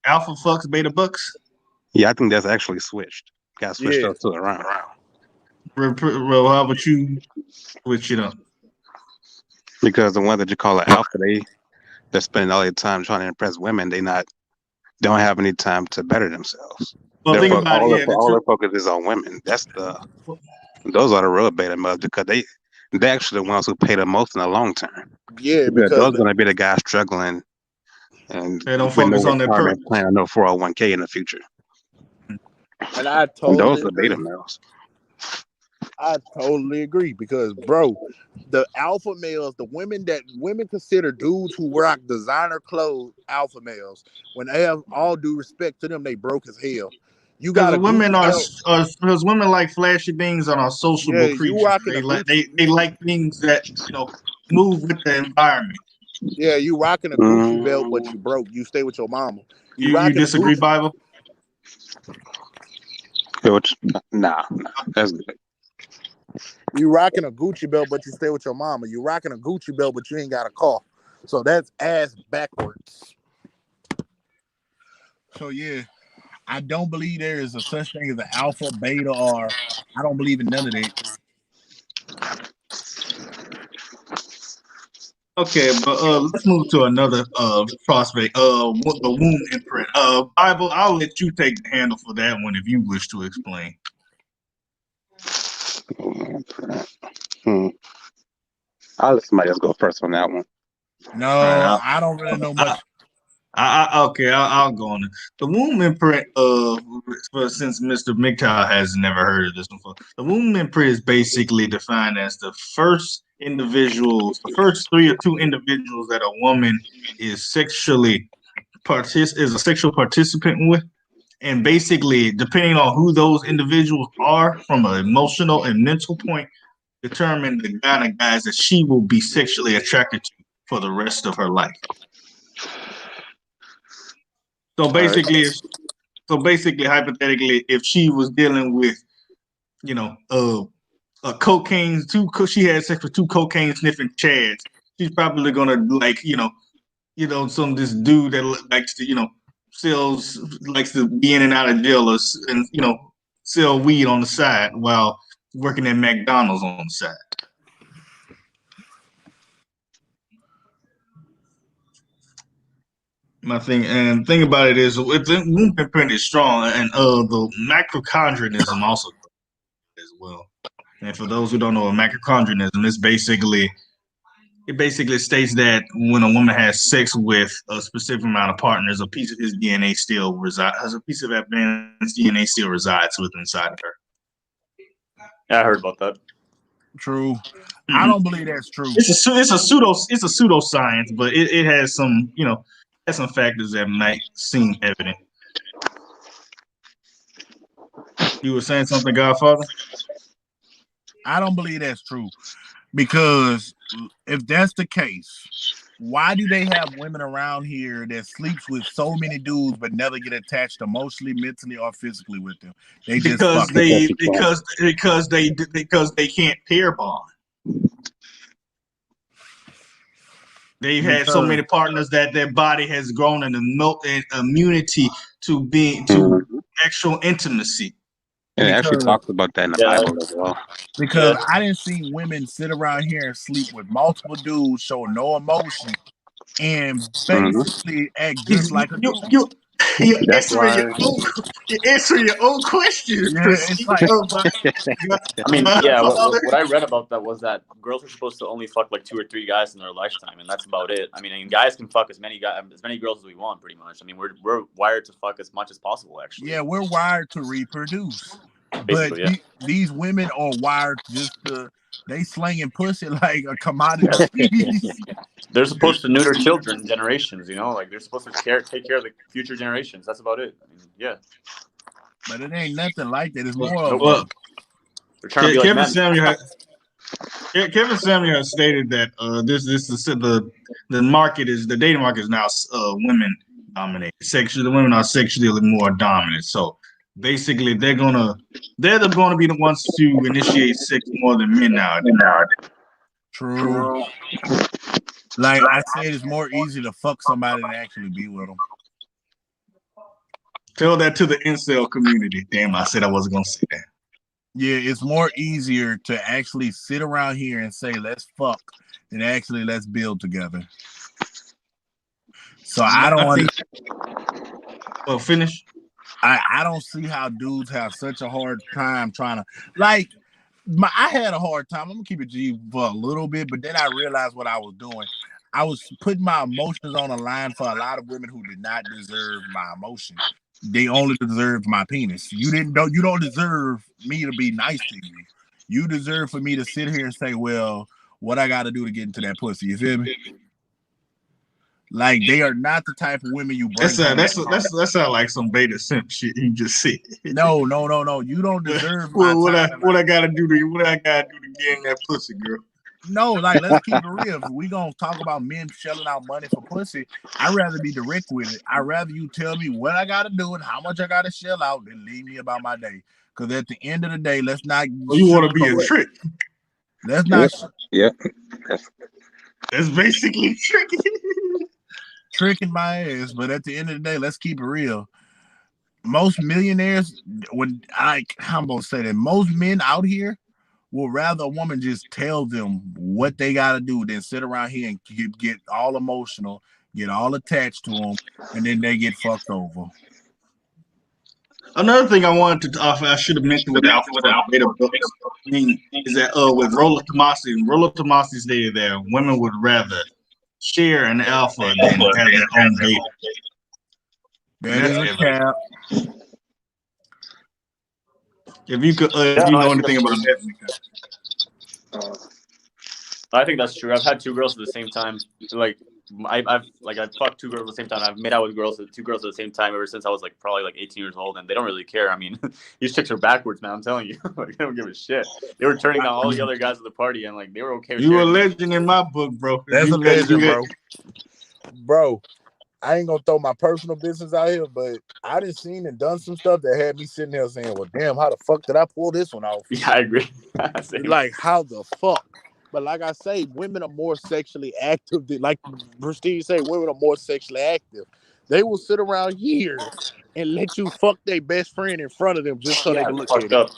Alpha fucks beta bucks. Yeah, I think that's actually switched. Got switched yeah, up to around. Well, how about you switch it up? Because the one that you call an alpha, they're spending all their time trying to impress women. They don't have any time to better themselves. Well, think about it. Yeah, the All truth. their focus is on women. Those are the real beta males because they're actually the ones who pay the most in the long term. yeah, Because because those are going to be the guys struggling and They don't with no focus on their retirement purpose. plan or no 401k in the future. and I And those totally are beta agree. males. I totally agree because, bro, the alpha males, the women that women consider dudes who rock designer clothes alpha males. When they have all due respect to them, they broke as hell. You Because got a the women Gucci are, belt. because women like flashy things and are Yeah, sociable you creatures. rocking a Gucci. They like things that move with the environment. Yeah, you rocking a Gucci belt, but Mm, you broke. You stay with your mama. You You rocking a disagree, Gucci. Bible? which, nah, that's good. You rocking a Gucci belt, but you stay with your mama. You rocking a Gucci belt, but you ain't got a car. So that's ass backwards. So yeah, I don't believe there is a such thing as an alpha, beta, or I don't believe in none of that. Okay, but let's move to another prospect. The womb imprint. Bible, I'll let you take the handle for that one if you wish to explain. I'll let somebody else go first on that one. No, All right, I don't really know much. I'll go on it. The womb imprint, since Mr. MGTOW has never heard of this before, the womb imprint is basically defined as the first three or two individuals that a woman is is a sexual participant with, and basically, depending on who those individuals are from an emotional and mental point, determine the kind of guys that she will be sexually attracted to for the rest of her life. So basically, hypothetically, if she was dealing with, a cocaine, she had sex with two cocaine sniffing chads, she's probably gonna like, this dude that likes to, likes to be in and out of jail and sell weed on the side while working at McDonald's on the side. My thing about it is, the womb imprint is strong, and the mitochondrianism also as well. And for those who don't know, mitochondrianism is it basically states that when a woman has sex with a specific amount of partners, a piece of his DNA still resides, a piece of that man's DNA still resides within inside of her. Yeah, I heard about that. True. I don't believe that's true. It's a pseudoscience, but it has some, has some factors that might seem evident. You were saying something, Godfather? I don't believe that's true, because if that's the case, why do they have women around here that sleeps with so many dudes but never get attached emotionally, mentally, or physically with them? They just because they can't pair bond. They've had so many partners that their body has grown an immunity to being to actual intimacy. And it actually talks about that in the Bible as well. Because I didn't see women sit around here and sleep with multiple dudes, show no emotion, and basically act just like a dude. You're answering your own questions. Yeah, it's like, I mean, yeah. What I read about that was that girls are supposed to only fuck like 2 or 3 guys in their lifetime, and that's about it. I mean, guys can fuck as many girls as we want, pretty much. I mean, we're wired to fuck as much as possible, actually. Yeah, we're wired to reproduce. Basically, but these women are wired just to, they slinging pussy like a commodity. They're supposed to neuter children, generations. Like they're supposed to take care of the future generations. That's about it. I mean, yeah. But it ain't nothing like that. It's more of they're trying to be Kevin like Samuel. Kevin Samuel has stated that the market is the dating market is now women dominated. The women are sexually more dominant. So basically, they're gonna be the ones to initiate sex more than men now. True. Like I said, it's more easy to fuck somebody than actually be with them. Tell that to the incel community. Damn, I said I wasn't gonna say that. Yeah, it's more easier to actually sit around here and say let's fuck than actually let's build together. So I don't Well, finish. I don't see how dudes have such a hard time trying to I had a hard time. I'm gonna keep it G for a little bit, but then I realized what I was doing. I was putting my emotions on the line for a lot of women who did not deserve my emotion. They only deserved my penis. You don't deserve me to be nice to you. You deserve for me to sit here and say, well, what I gotta do to get into that pussy. You feel me? Like they are not the type of women you bring. That sound like some beta simp shit you just said. No. You don't deserve what I gotta do to get in that pussy, girl. No, like let's keep it real. If we gonna talk about men shelling out money for pussy, I'd rather be direct with it. I'd rather you tell me what I gotta do and how much I gotta shell out than leave me about my day. Because at the end of the day, let's not. You want to be a trick? Let's not. Yeah. That's basically tricking my ass. But at the end of the day, let's keep it real. most millionaires, I'm gonna say that most men out here will rather a woman just tell them what they gotta do than sit around here and get all emotional, get all attached to them, and then they get fucked over. Another thing I wanted to offer, I should have mentioned with the Alpha for Beta books, is that with Roller Tomasi stated that women would rather share an alpha than have their own beta. That is a cap. If you could, if you know anything about that, I think that's true. I've had two girls at the same time. I've fucked two girls at the same time. I've made out with two girls at the same time ever since I was probably 18 years old, and they don't really care. I mean, these chicks are backwards, man. I'm telling you, they don't give a shit. They were turning down all the other guys at the party, and they were okay with you a sharing. legend in my book, bro. That's a legend, bro. Bro, I ain't gonna throw my personal business out here, but I done seen and done some stuff that had me sitting there saying, "Well, damn, how the fuck did I pull this one off?" Yeah, I agree. How the fuck? But like I say, women are more sexually active. Like Prestige say, women are more sexually active. They will sit around here and let you fuck their best friend in front of them just so they can look at it.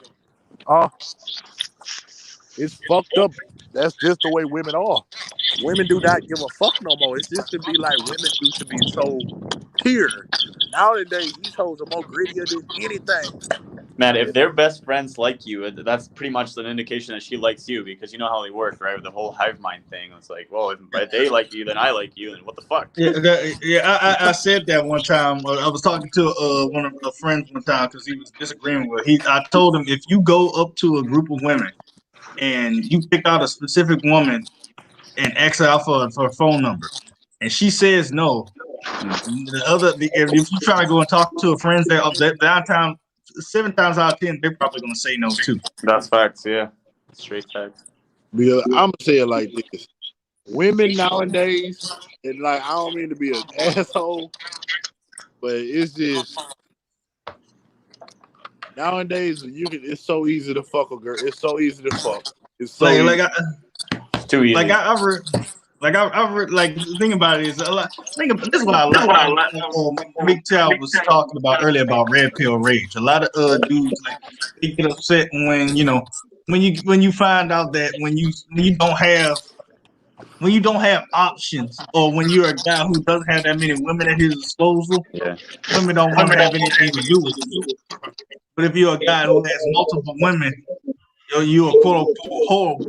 It's fucked up. That's just the way women are. Women do not give a fuck no more. It used to be like women used to be so pure. Nowadays, these hoes are more grittier than anything. Man, if their best friends like you, that's pretty much an indication that she likes you, because you know how they work, right? With the whole hive mind thing. It's like, well, if they like you, then I like you, and what the fuck? I said that one time. I was talking to one of my friends one time because he was disagreeing with. I told him, if you go up to a group of women and you pick out a specific woman and ask her out for a phone number, and she says no, if you try to go and talk to her friends, that time 7 times out of 10, they're probably going to say no too. That's facts, yeah. Straight facts. Because I'm going to say it like this. Women nowadays, and I don't mean to be an asshole, but it's just nowadays it's so easy to fuck a girl. It's so easy to fuck. It's so easy. It's too easy. Think about it is a lot. This is what I like. Big Chow was talking about earlier about red pill rage. A lot of dudes they get upset when you find out that when you don't have options, or when you're a guy who doesn't have that many women at his disposal, women don't want to have anything to do with you. But if you're a guy who has multiple women, you're a quote unquote whore.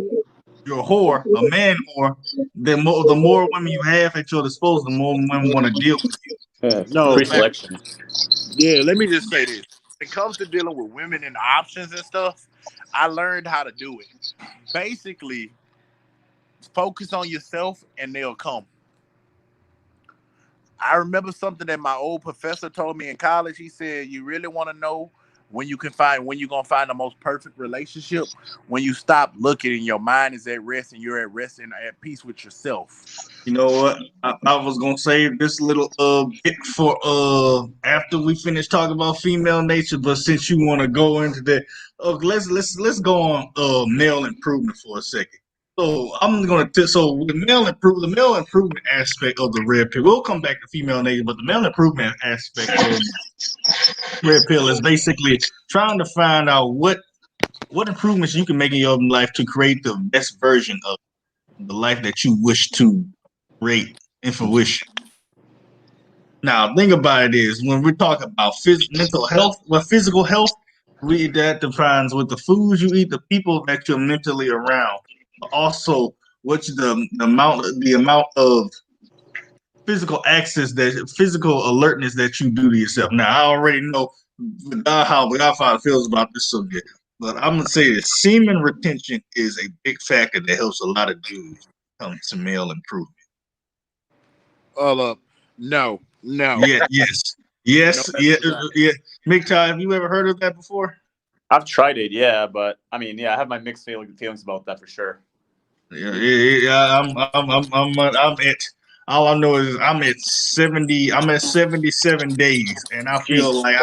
You're a whore, a man whore. The more women you have at your disposal, the more women want to deal with you. No pre-selection. Yeah, let me just say this. When it comes to dealing with women and options and stuff, I learned how to do it. Basically, focus on yourself and they'll come. I remember something that my old professor told me in college. He said, you really want to know when you're gonna find the most perfect relationship, when you stop looking and your mind is at rest and you're at rest and at peace with yourself. You know what? I was gonna save this little bit for after we finish talking about female nature, but since you want to go into that, let's go on male improvement for a second. So I'm gonna the male improvement aspect of the red pill. We'll come back to female nature, but the male improvement aspect of red pill is basically trying to find out what improvements you can make in your life to create the best version of the life that you wish to create and fruition. Now, think about it is when we're talking about mental health, physical health, that defines what the foods you eat, the people that you're mentally around, but also what's the amount of physical alertness that you do to yourself. Now, I already know how Godfather feels about this subject, but I'm gonna say that semen retention is a big factor that helps a lot of dudes come to male improvement. No. Yeah, yes. Mikta, have you ever heard of that before? I've tried it, yeah, but I mean, I have my mixed feelings about that for sure. Yeah. I'm at. All I know is I'm at 70. I'm at 77 days, and I feel like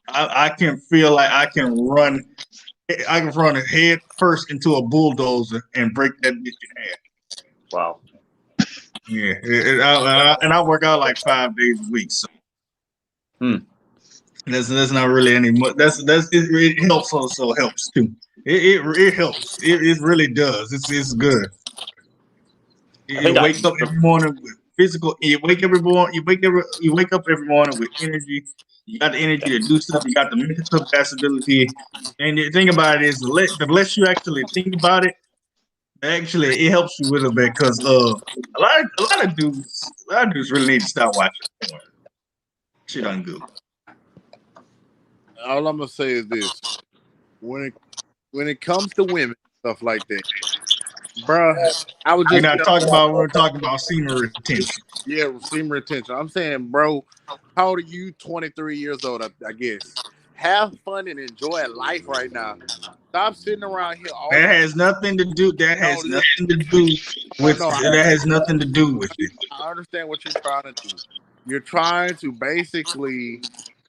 I can feel like I can run. I can run head first into a bulldozer and break that bitch in half. Wow. Yeah, and I work out like 5 days a week. So. That's not really any much. It helps also helps too. It helps. It really does. It's good. I You think wake up every morning with physical. You wake You wake up every morning with energy. You got the energy to do stuff. You got the mental capacity. And the thing about it is, the less you actually think about it, actually it helps you with it because a lot of dudes really need to stop watching porn. Shit on good. All I'm gonna say is this: when it comes to women, stuff like that, bruh, I was We're just not talking about. We're talking about semen retention. yeah, semen retention. I'm saying, bro, how old are you? 23 years old, I guess. Have fun and enjoy life right now. Stop sitting around here all That the has nothing to do. no, listen, no. That has nothing to do with it. I understand what you're trying to do. You're trying to basically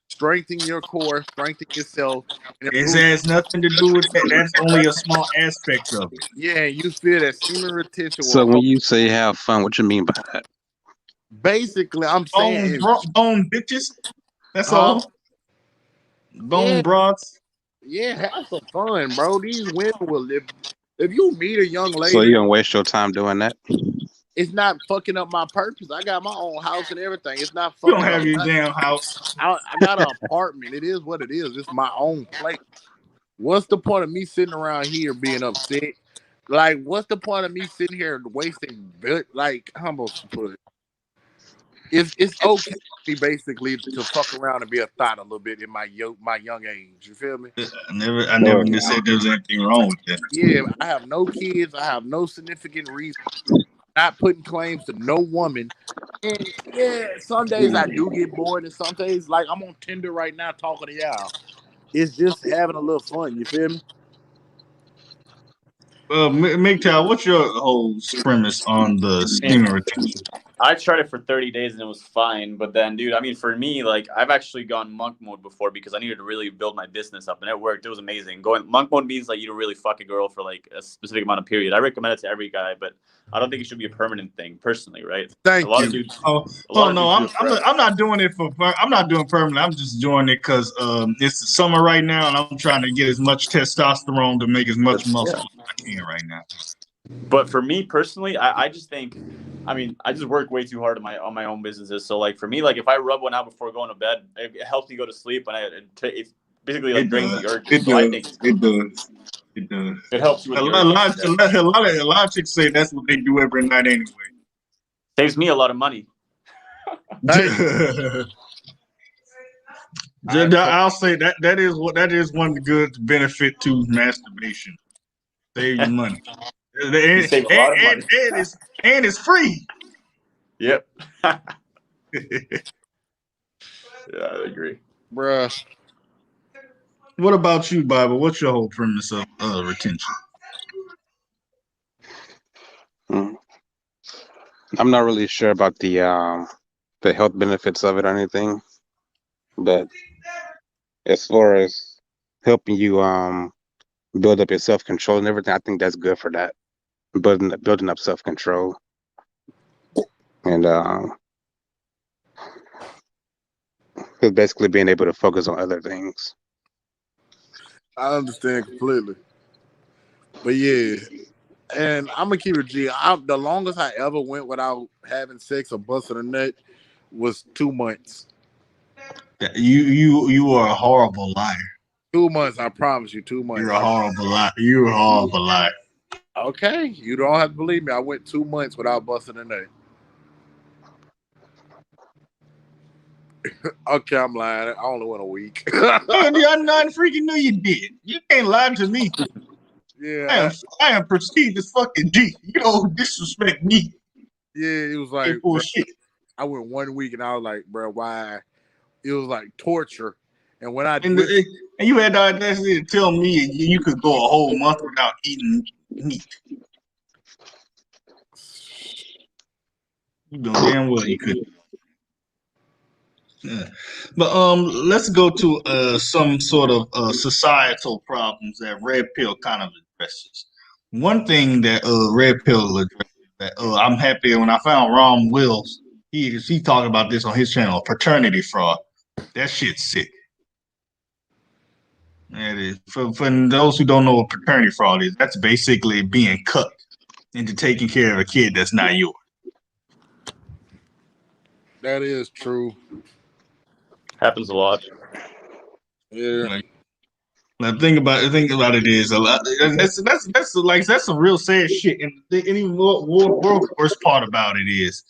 strengthen your core, strengthen yourself, and It improve. has nothing to do with that. That's only a small aspect of it. Yeah, you feel that semen retention will So when help. you say have fun, what you mean by that? Basically, I'm saying, Bone bitches. That's huh? all. Yeah, Bone broads. yeah, have some fun, bro. These women will live. If you meet a young So lady, you gonna waste your time doing that? it's not fucking up my purpose. I got my own house and everything. It's not You don't fucking up have your nothing. damn house. I got an apartment. It is what it is. It's my own place. What's the point of me sitting around here being upset? Like, what's the point of me sitting here wasting? Like, how am I supposed to put it? It's okay for me basically to fuck around and be a thought a little bit in my young age. You feel me? I never said there was anything wrong with that. Yeah, I have no kids. I have no significant reason. Not putting claims to no woman. And yeah, some days I do get bored, and some days, like I'm on Tinder right now talking to y'all. It's just having a little fun. You feel me? MGTOW, what's your whole premise on the And semen retention? I tried it for 30 days and it was fine. But then, dude, I mean, for me, like, I've actually gone monk mode before because I needed to really build my business up, and it worked. It was amazing. Going monk mode means like you don't really fuck a girl for like a specific amount of period. I recommend it to every guy, but I don't think it should be a permanent thing, personally, right? A Thank lot of you. dudes, Oh, a lot of no, dudes do it forever. I'm not doing it I'm not doing permanent. I'm just doing it because it's the summer right now, and I'm trying to get as much testosterone to make as much muscle Yeah. as I can right now. But for me personally, I just think, I mean, I just work way too hard on my own businesses. So like for me, like if I rub one out before going to bed, it helps me go to sleep, and it basically like It drains does. the urges. It So I think does. It does. It does. it helps you with A the lot, a urges. lot, a lot of chicks say that's what they do every night anyway. Saves me a lot of money. Thank you. I'll say that is one good benefit to masturbation. Save you money. You save a lot of money. And it's free. Yep. Yeah, I agree. Bruh. What about you, Bible? What's your whole premise of retention? Hmm. I'm not really sure about the health benefits of it or anything, but as far as helping you build up your self control and everything, I think that's good for that. Building up self control and basically being able to focus on other things. I understand completely. But yeah, and I'm gonna keep it G. The longest I ever went without having sex or busting a nut was 2 months. You are a horrible liar. 2 months, I promise you, 2 months. You're a horrible liar. You're a horrible liar. Okay, you don't have to believe me. I went 2 months without busting a nut. Okay, I'm lying. I only went a week. I not freaking knew you did. You can't lie to me. Yeah, I am perceived as fucking G. You don't disrespect me. yeah. It was like, Ain't bro, bullshit. I went 1 week and I was like, bro, why? It was like torture. And when I And, went, and you had the audacity to tell me you could go a whole month without eating meat. You know damn well you could. Yeah. But let's go to some sort of societal problems that Red Pill kind of addresses. One thing that Red Pill addresses that I'm happy when I found Ron Wills. He talked about this on his channel, paternity fraud. That shit's sick. That is for those who don't know what paternity fraud is. That's basically being cut into taking care of a kid that's not yours. That is true. Happens a lot. Yeah. The thing about it is a lot. That's some real sad shit. And even worst part about it is,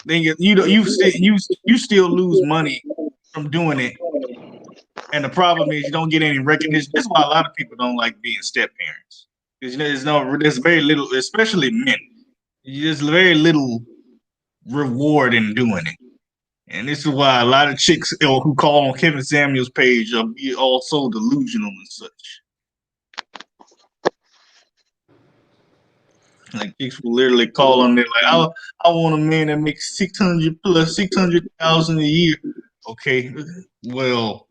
you still lose money from doing it, and the problem is you don't get any recognition. That's why a lot of people don't like being step parents. Because there's very little, especially men. There's very little reward in doing it. And this is why a lot of chicks who call on Kevin Samuel's page are also delusional and such. Like chicks will literally call on there like, I want a man that makes 600,000 a year. Okay, well,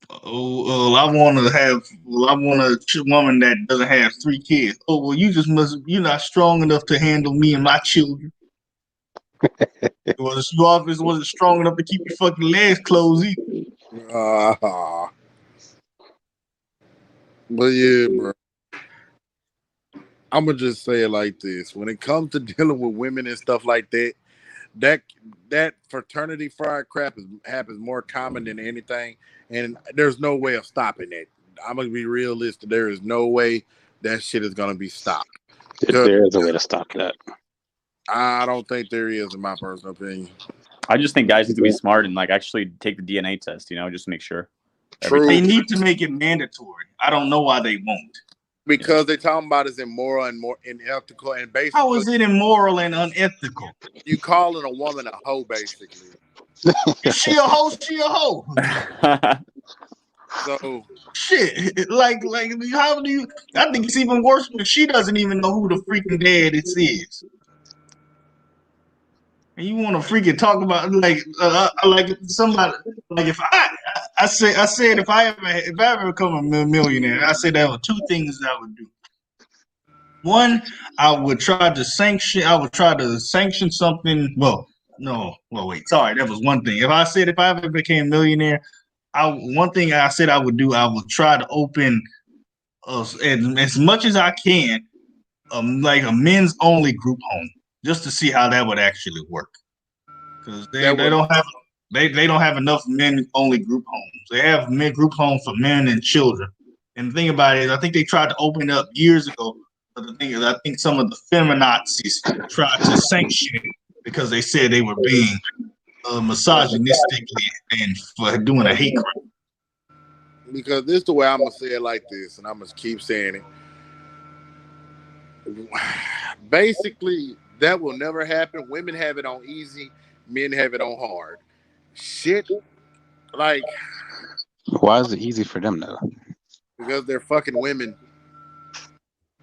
I want a woman that doesn't have 3 kids. Oh well, you're not strong enough to handle me and my children. Your office wasn't strong enough to keep your fucking legs closed either. But yeah, bro. I'm gonna just say it like this: when it comes to dealing with women and stuff like that, that fraternity fraud crap happens more common than anything, and there's no way of stopping it. I'm gonna be realistic. There is no way that shit is gonna be stopped. There is a way to stop that. I don't think there is, in my personal opinion. I just think guys need to be smart and like actually take the DNA test, just to make sure. True. They need to make it mandatory. I don't know why they won't. Because they're talking about it's immoral and more unethical, and basically, how is it immoral and unethical? You calling a woman a hoe, basically. If she a hoe, she a hoe. So shit, like how do you? I think it's even worse when she doesn't even know who the freaking dad is. And you want to freaking talk about like somebody like if I said if I ever become a millionaire, I said there were 2 things I would do. One, I would try to sanction something. Wait. Sorry, that was one thing. If I ever became a millionaire, one thing I said I would do, I would try to open as much as I can, like a men's only group home, just to see how that would actually work. Because they don't have enough men only group homes. They have men group homes for men and children. And the thing about it is, I think they tried to open it up years ago. But the thing is, I think some of the feminazis tried to sanction it because they said they were being misogynistically and for doing a hate crime. Because this is the way I'm gonna say it like this, and I'm gonna keep saying it. Basically, that will never happen. Women have it on easy, men have it on hard. Shit, like. Why is it easy for them though? Because they're fucking women.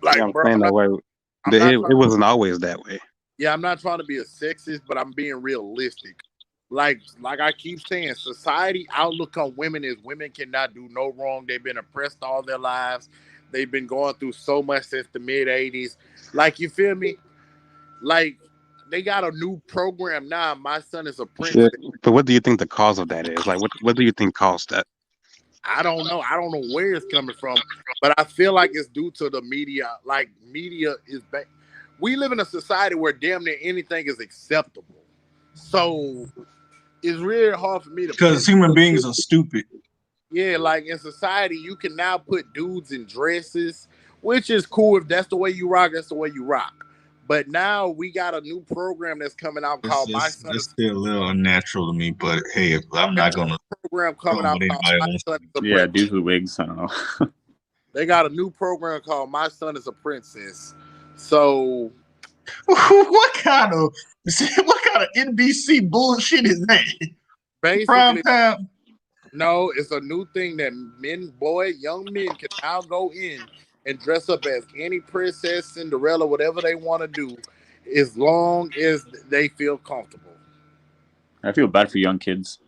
Like, I'm saying that way. It wasn't always that way. Yeah, I'm not trying to be a sexist, but I'm being realistic. Like I keep saying, society outlook on women is women cannot do no wrong. They've been oppressed all their lives. They've been going through so much since the mid 80s. Like, you feel me? Like, they got a new program now. My son is a prince. Yeah, but what do you think the cause of that is? Like, what do you think caused that? I don't know. I don't know where it's coming from, but I feel like it's due to the media. Like, media is back. We live in a society where damn near anything is acceptable. So it's really hard for me to. Because human beings are stupid. Yeah, like in society, you can now put dudes in dresses, which is cool. If that's the way you rock, that's the way you rock. But now we got a new program that's coming out called My Son. It's still a little unnatural to me, but hey, I'm not gonna. Program coming out called My Son is a Yeah, dudes with wigs. I don't know. They got a new program called My Son is a Princess. So, what kind of NBC bullshit is that? Basically, prime time. No, it's a new thing that young men can now go in and dress up as any princess, Cinderella, whatever they want to do, as long as they feel comfortable. I feel bad for young kids.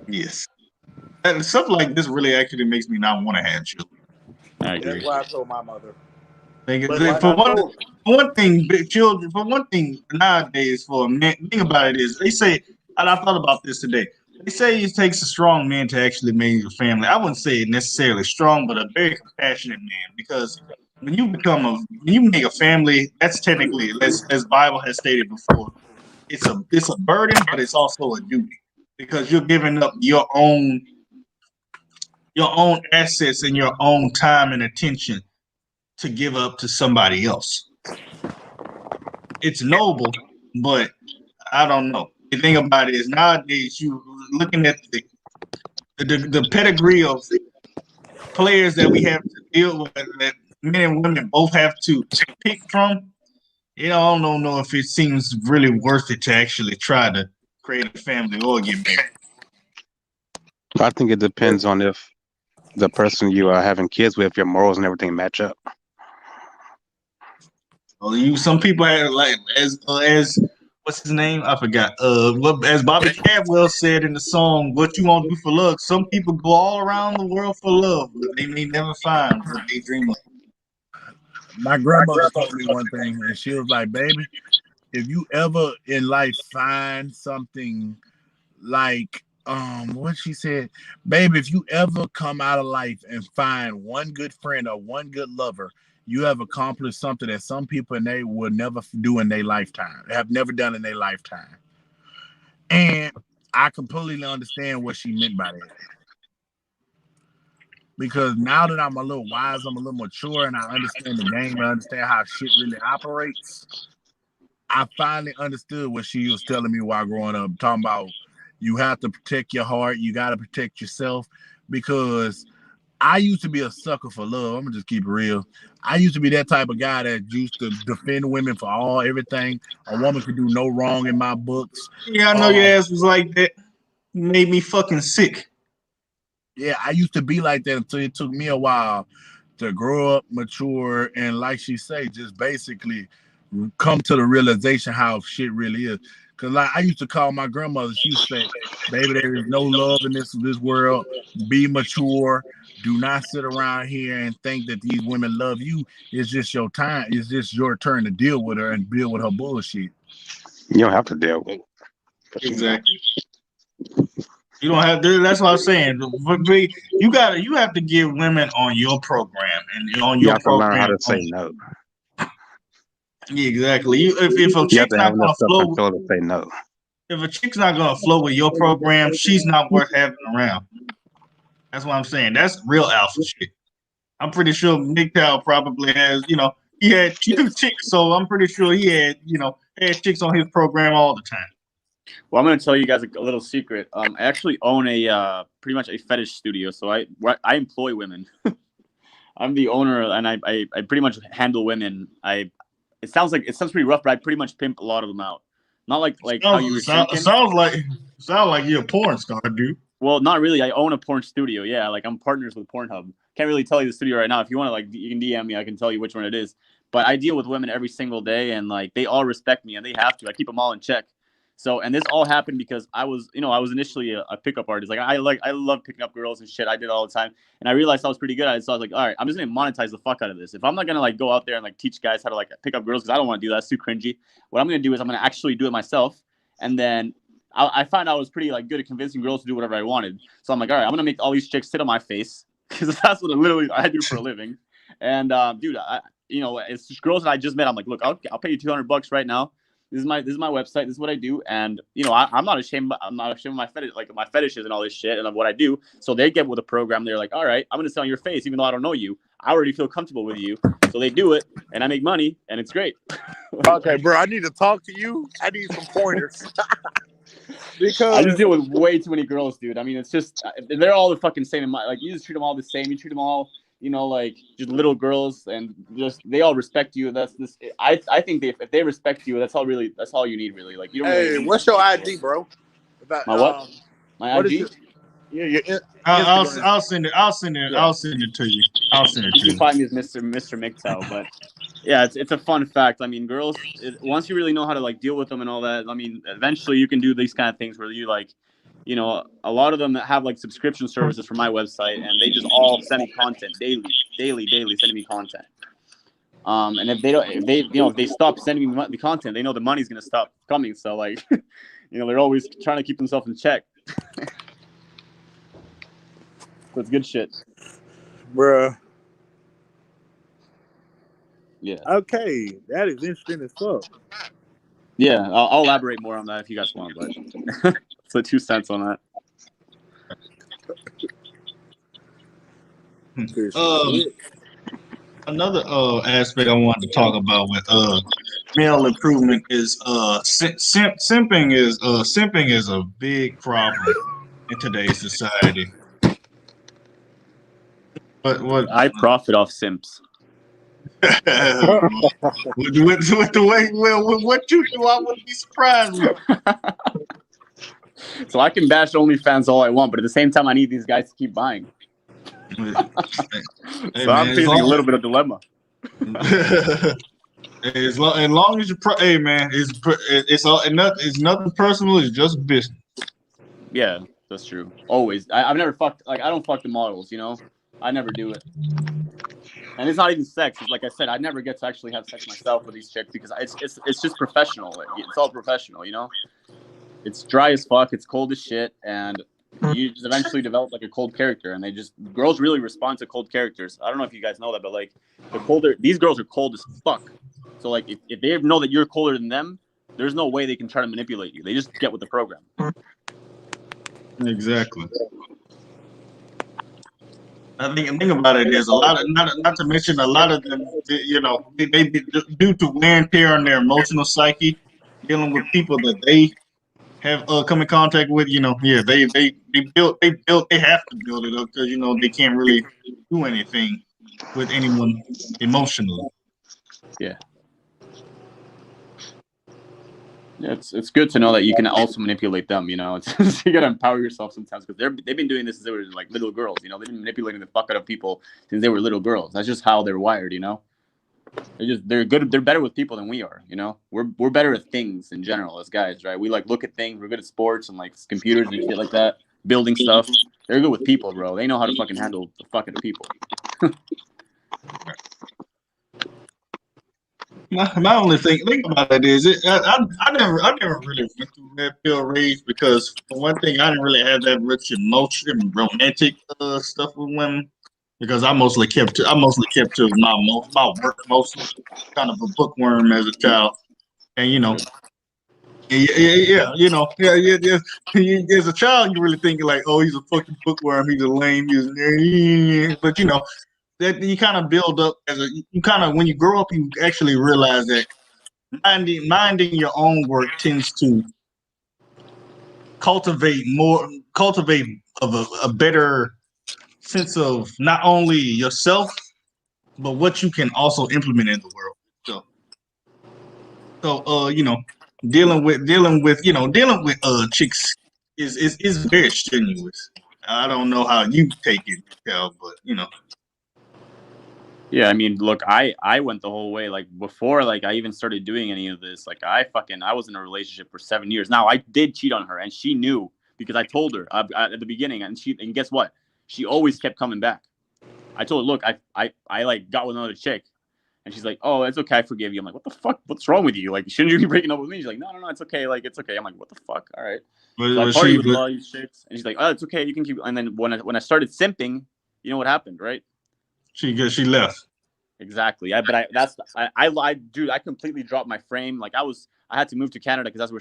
Yes. And stuff like this really actually makes me not want to have children. I agree. That's why I told my mother. For one thing, children, for one thing, nowadays, for a man, the thing about it is, they say, and I thought about this today, They say it takes a strong man to actually manage a family. I wouldn't say necessarily strong, but a very compassionate man. Because when you make a family, that's technically, as Bible has stated before, it's a burden, but it's also a duty because you're giving up your own assets and your own time and attention to give up to somebody else. It's noble, but I don't know. The thing about it is nowadays you looking at the pedigree of players that we have to deal with that men and women both have to pick from. I don't know if it seems really worth it to actually try to create a family or get married. I think it depends on if the person you are having kids with, your morals and everything match up. Well, some people have like as what's his name? I forgot. As Bobby Caldwell said in the song, "What you won't do for love." Some people go all around the world for love, but they may never find what they dream of. My grandmother told me one thing, and she was like, "Baby, if you ever in life find something like what she said, baby, if you ever come out of life and find one good friend or one good lover, you have accomplished something that some people and they will never do in their lifetime, have never done in their lifetime." And I completely understand what she meant by that. Because now that I'm a little wise, I'm a little mature, and I understand the game and I understand how shit really operates, I finally understood what she was telling me while growing up, talking about you have to protect your heart, you got to protect yourself, because I used to be a sucker for love. I'm going to just keep it real. I used to be that type of guy that used to defend women for everything. A woman could do no wrong in my books. Yeah, I know your ass was like that. You made me fucking sick. Yeah, I used to be like that until it took me a while to grow up, mature, and like she say, just basically come to the realization how shit really is. Cause like I used to call my grandmother, she used to say, "Baby, there is no love in this world. Be mature. Do not sit around here and think that these women love you. It's just your time. It's just your turn to deal with her and deal with her bullshit." You don't have to deal with it. Exactly. You don't have to. That's what I'm saying. You have to give women on your program and on You your have to learn how program to say only. no. Yeah, exactly. If a You have chick's to not have enough gonna flow, self-control to say no. if a chick's not gonna flow with your program, she's not worth having around. That's what I'm saying. That's real alpha shit. I'm pretty sure MGTOW probably has, he had two chicks, so I'm pretty sure he had, had chicks on his program all the time. Well, I'm going to tell you guys a little secret. I actually own a pretty much a fetish studio, so I employ women. I'm the owner, and I pretty much handle women. It sounds pretty rough, but I pretty much pimp a lot of them out. Not like how you were thinking. Sounds like you're a porn star, dude. Well, not really. I own a porn studio. Yeah, like I'm partners with Pornhub. Can't really tell you the studio right now. If you want to, like, you can DM me. I can tell you which one it is. But I deal with women every single day, and like they all respect me, and they have to. I keep them all in check. So, and this all happened because I was initially a pickup artist. Like I love picking up girls and shit. I did it all the time, and I realized I was pretty good at it. So I was like, all right, I'm just gonna monetize the fuck out of this. If I'm not gonna like go out there and like teach guys how to like pick up girls, because I don't want to do that. It's too cringy. What I'm gonna do is I'm gonna actually do it myself, and then I found I was pretty like good at convincing girls to do whatever I wanted. So I'm like, all right, I'm gonna make all these chicks sit on my face because that's what I do for a living. And dude, it's just girls that I just met. I'm like, look, I'll pay you $200 right now. This is my website. This is what I do, and I'm not ashamed. I'm not ashamed of my fetish, like my fetishes and all this shit, and of what I do. So they get with a program. They're like, all right, I'm gonna sit on your face, even though I don't know you. I already feel comfortable with you. So they do it, and I make money, and it's great. Okay, bro, I need to talk to you. I need some pointers. Because I just deal with way too many girls, dude. I mean, it's just they're all the fucking same. Like you just treat them all the same. You treat them all, like just little girls, and just they all respect you. That's this. I think if they respect you, that's all you need, really. Like you don't. Hey, really what's your ID, bro? My what? My what IG? Yeah, your I'll send it. I'll send it. Yeah. I'll send it to you. I'll send it to You can you. find me as Mr. MGTOW, but yeah, it's a fun fact. I mean, girls, once you really know how to like deal with them and all that, I mean, eventually you can do these kind of things where you like, a lot of them have like subscription services for my website, and they just all send me content daily, sending me content. And if they stop sending me the content, they know the money's gonna stop coming. So like, they're always trying to keep themselves in check. So it's good shit. Bruh. Yeah. Okay, that is interesting as fuck. Yeah, I'll elaborate more on that if you guys want, but it's the 2 cents on that. Another aspect I wanted to talk about with male improvement is simping is a big problem in today's society. What I profit off simps. with the way with what you do, I wouldn't be surprised with. So I can bash OnlyFans all I want, but at the same time, I need these guys to keep buying. Hey, So man, I'm facing a little bit of dilemma. as long as you hey man, it's nothing personal. It's just business. Yeah, that's true. Always. I've never fucked, like, I don't fuck the models, you know? I never do it. And it's not even sex. It's like I said, I never get to actually have sex myself with these chicks because it's just professional. It's all professional, you know? It's dry as fuck. It's cold as shit. And you just eventually develop like a cold character. And girls really respond to cold characters. I don't know if you guys know that, but like these girls are cold as fuck. So like if they know that you're colder than them, there's no way they can try to manipulate you. They just get with the program. Exactly. I think about it is a lot of not to mention a lot of them, you know, they due to wear and tear on their emotional psyche, dealing with people that they have come in contact with, you know, yeah, they have to build it up because you know they can't really do anything with anyone emotionally. Yeah. Yeah, it's good to know that you can also manipulate them. You know, you gotta empower yourself sometimes because they've been doing this since they were like little girls. You know, they've been manipulating the fuck out of people since they were little girls. That's just how they're wired. You know, they're good. They're better with people than we are. You know, we're better at things in general as guys, right? We like look at things. We're good at sports and like computers and shit like that, building stuff. They're good with people, bro. They know how to fucking handle the fuck out of people. My only thing about it is I never really went through red pill rage because for one thing I didn't really have that much emotion romantic stuff with women because I mostly kept to my work mostly, kind of a bookworm as a child, and you know you know as a child you really think like, oh, he's a fucking bookworm, he's a lame, but you know that you kind of build up you kind of when you grow up you actually realize that minding your own work tends to cultivate of a better sense of not only yourself but what you can also implement in the world. So you know, dealing with chicks is very strenuous. I don't know how you take it, Cal, but you know. Yeah, I mean, look, I went the whole way. Like before, like I even started doing any of this. Like I was in a relationship for 7 years. Now I did cheat on her, and she knew because I told her at the beginning, and guess what? She always kept coming back. I told her, look, I like got with another chick, and she's like, oh, it's okay, I forgive you. I'm like, what the fuck? What's wrong with you? Like, shouldn't you be breaking up with me? She's like, no, it's okay. Like, it's okay. I'm like, what the fuck? All right. So I partied with a lot of these chicks, and she's like, oh, it's okay, you can keep. And then when I started simping, you know what happened, right? She left. Exactly. Dude, I completely dropped my frame. Like I had to move to Canada because that's where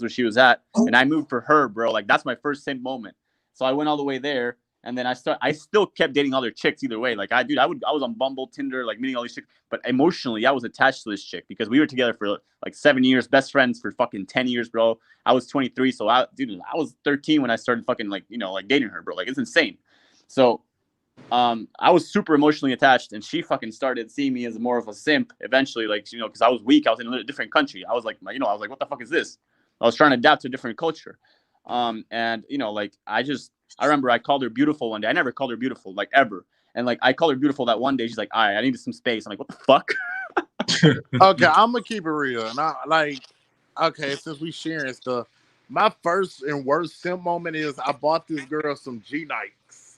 she was at. And I moved for her, bro. Like that's my first simp moment. So I went all the way there. And then I still kept dating other chicks either way. Like I was on Bumble, Tinder, like meeting all these chicks. But emotionally, I was attached to this chick because we were together for like 7 years, best friends for fucking 10 years, bro. I was 23. So I was 13 when I started fucking like dating her, bro. Like it's insane. So I was super emotionally attached, and she fucking started seeing me as more of a simp eventually, like, you know, because I was weak. I was in a different country. I was like, what the fuck is this? I was trying to adapt to a different culture. And, you know, like, I remember I called her beautiful one day. I never called her beautiful, like, ever. And, like, I called her beautiful that one day. She's like, all right, I needed some space. I'm like, what the fuck? Okay, I'm going to keep it real. And okay, since we sharing stuff, my first and worst simp moment is I bought this girl some G-Nikes.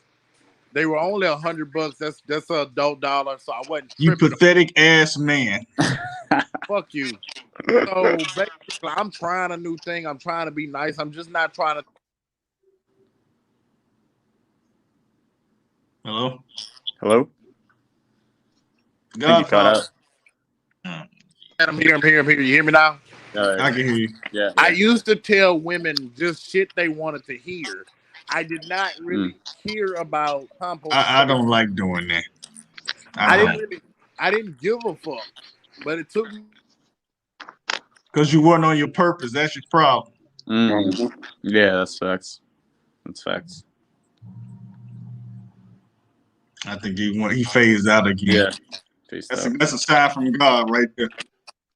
They were only $100. That's an adult dollar, so I wasn't tripping. You pathetic ass man. Fuck you. So basically, I'm trying a new thing. I'm trying to be nice. I'm just not trying to Hello? Hello? I think you cut Godfather. out. I'm here. You hear me now? I can hear you. Yeah. I used to tell women just shit they wanted to hear. I did not really hear about compost. I don't like doing that. I didn't give a fuck, but it took me. Because you weren't on your purpose. That's your problem. Yeah, that's facts. That's facts. I think he phased out again. Yeah. That's a sign from God right there.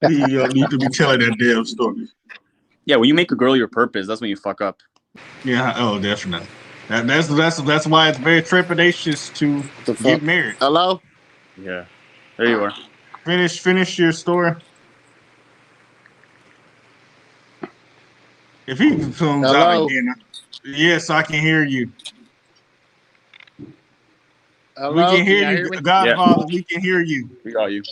He need to be telling that damn story. Yeah, when you make a girl your purpose, that's when you fuck up. Yeah. Oh, definitely. That's why it's very trepidatious to get married. Hello? Yeah. There you are. Finish your story. If he comes out Hello? again, yes, I can hear you. We Hello? can Can hear y'all you, hear me? Godfather. We can hear you. We got you.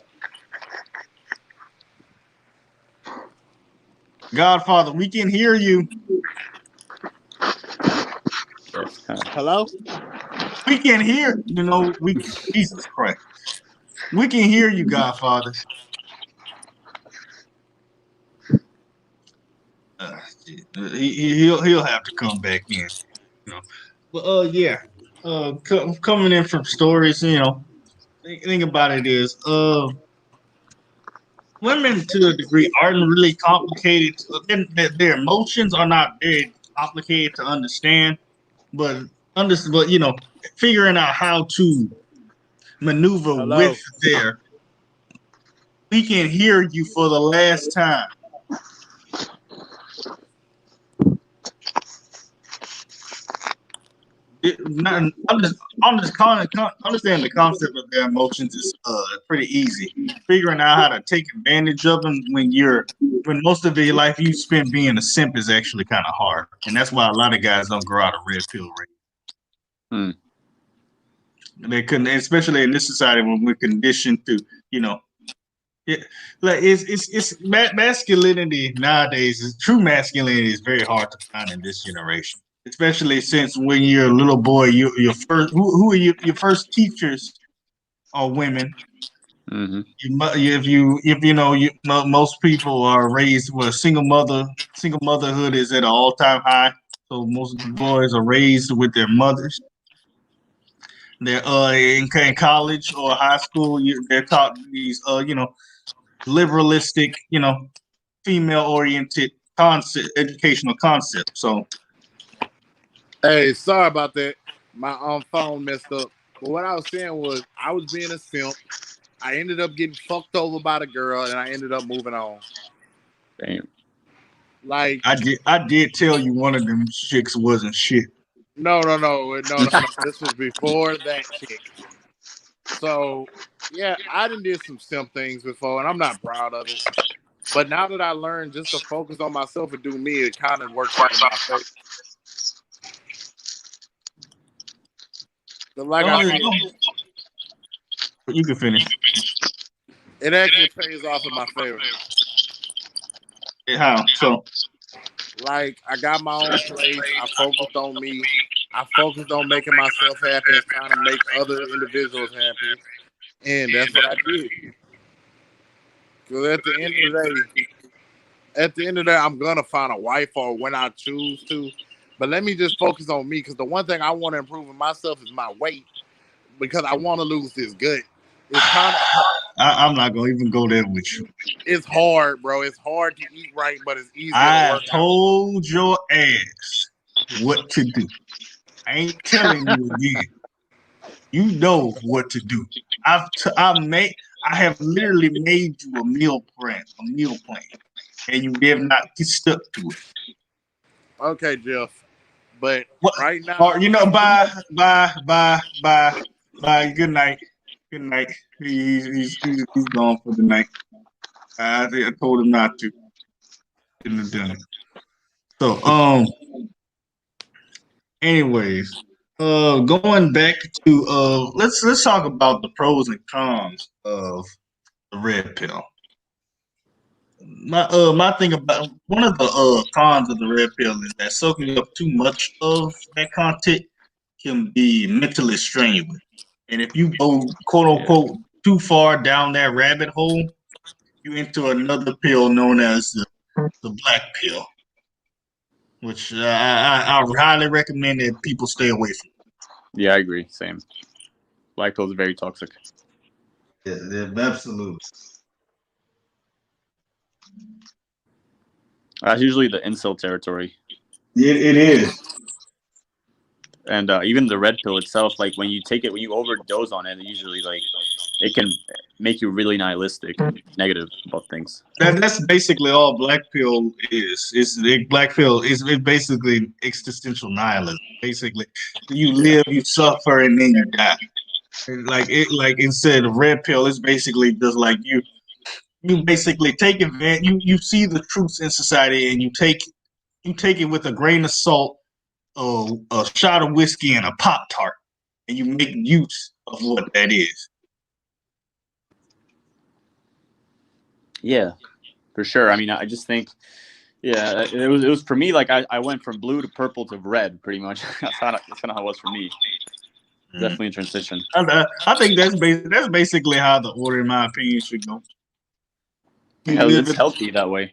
Godfather, we can hear you. Hello? We can hear. Jesus Christ. We can hear you, Godfather. He'll have to come back in. But yeah. Coming in from stories, thing about it is, women to a degree aren't really complicated. Their emotions are not very complicated to understand, but figuring out how to maneuver Hello? with their. We can hear you for the last time. Understand the concept of their emotions is pretty easy. Figuring out how to take advantage of them when most of your life you spend being a simp is actually kind of hard, and that's why a lot of guys don't grow out of red pill rate. They couldn't, especially in this society when we're conditioned to, masculinity nowadays. True masculinity is very hard to find in this generation. Especially since when you're a little boy, your first who are your first teachers are women. Most people are raised with single motherhood is at an all-time high. So most boys are raised with their mothers. They're in college or high school. They're taught these liberalistic, female-oriented educational concepts. So. Hey, sorry about that. My phone messed up. But what I was saying was I was being a simp. I ended up getting fucked over by the girl, and I ended up moving on. Damn. Like I did tell you one of them chicks wasn't shit. No. This was before that chick. So yeah, I did some simp things before, and I'm not proud of it. But now that I learned just to focus on myself and do me, it kind of works out in my favor. Like I said, you can finish. It actually pays off in my favor. How so? Like I got my own place. I focused on me. I focused on making myself happy and trying to make other individuals happy. And that's what I did. Because at the end of the day, I'm gonna find a wife or when I choose to. But let me just focus on me, because the one thing I want to improve in myself is my weight, because I want to lose this gut. It's kind of. I'm not gonna even go there with you. It's hard, bro. It's hard to eat right, but it's easier to work out. I told your ass what to do. I ain't telling you again. You know what to do. I have literally made you a meal plan, and you have not stuck to it. Okay, Jeff. But right now, or bye. Good night. He's gone for the night. I told him not to. Shouldn't have done it. So anyways, going back to let's talk about the pros and cons of the red pill. My thing about one of the cons of the red pill is that soaking up too much of that content can be mentally strenuous. And if you go, quote unquote, too far down that rabbit hole, you enter another pill known as the black pill, which I highly recommend that people stay away from. Yeah, I agree. Same. Black pill is very toxic. Yeah, absolutely. That's usually the incel territory. It is. And even the red pill itself, like when you take it, when you overdose on it, usually like it can make you really nihilistic and negative about things. That's basically all black pill is. Black pill is basically existential nihilism. Basically, you live, you suffer, and then you die. Like instead of red pill, it's basically just like you basically take advantage. You see the truths in society, and you take it with a grain of salt, a shot of whiskey, and a Pop Tart, and you make use of what that is. Yeah, for sure. I mean, I just think, yeah, it was for me. Like I went from blue to purple to red, pretty much. That's kind of how it was for me. Definitely a transition. I think that's basically how the order, in my opinion, should go. You Yeah, live it's it. healthy that way.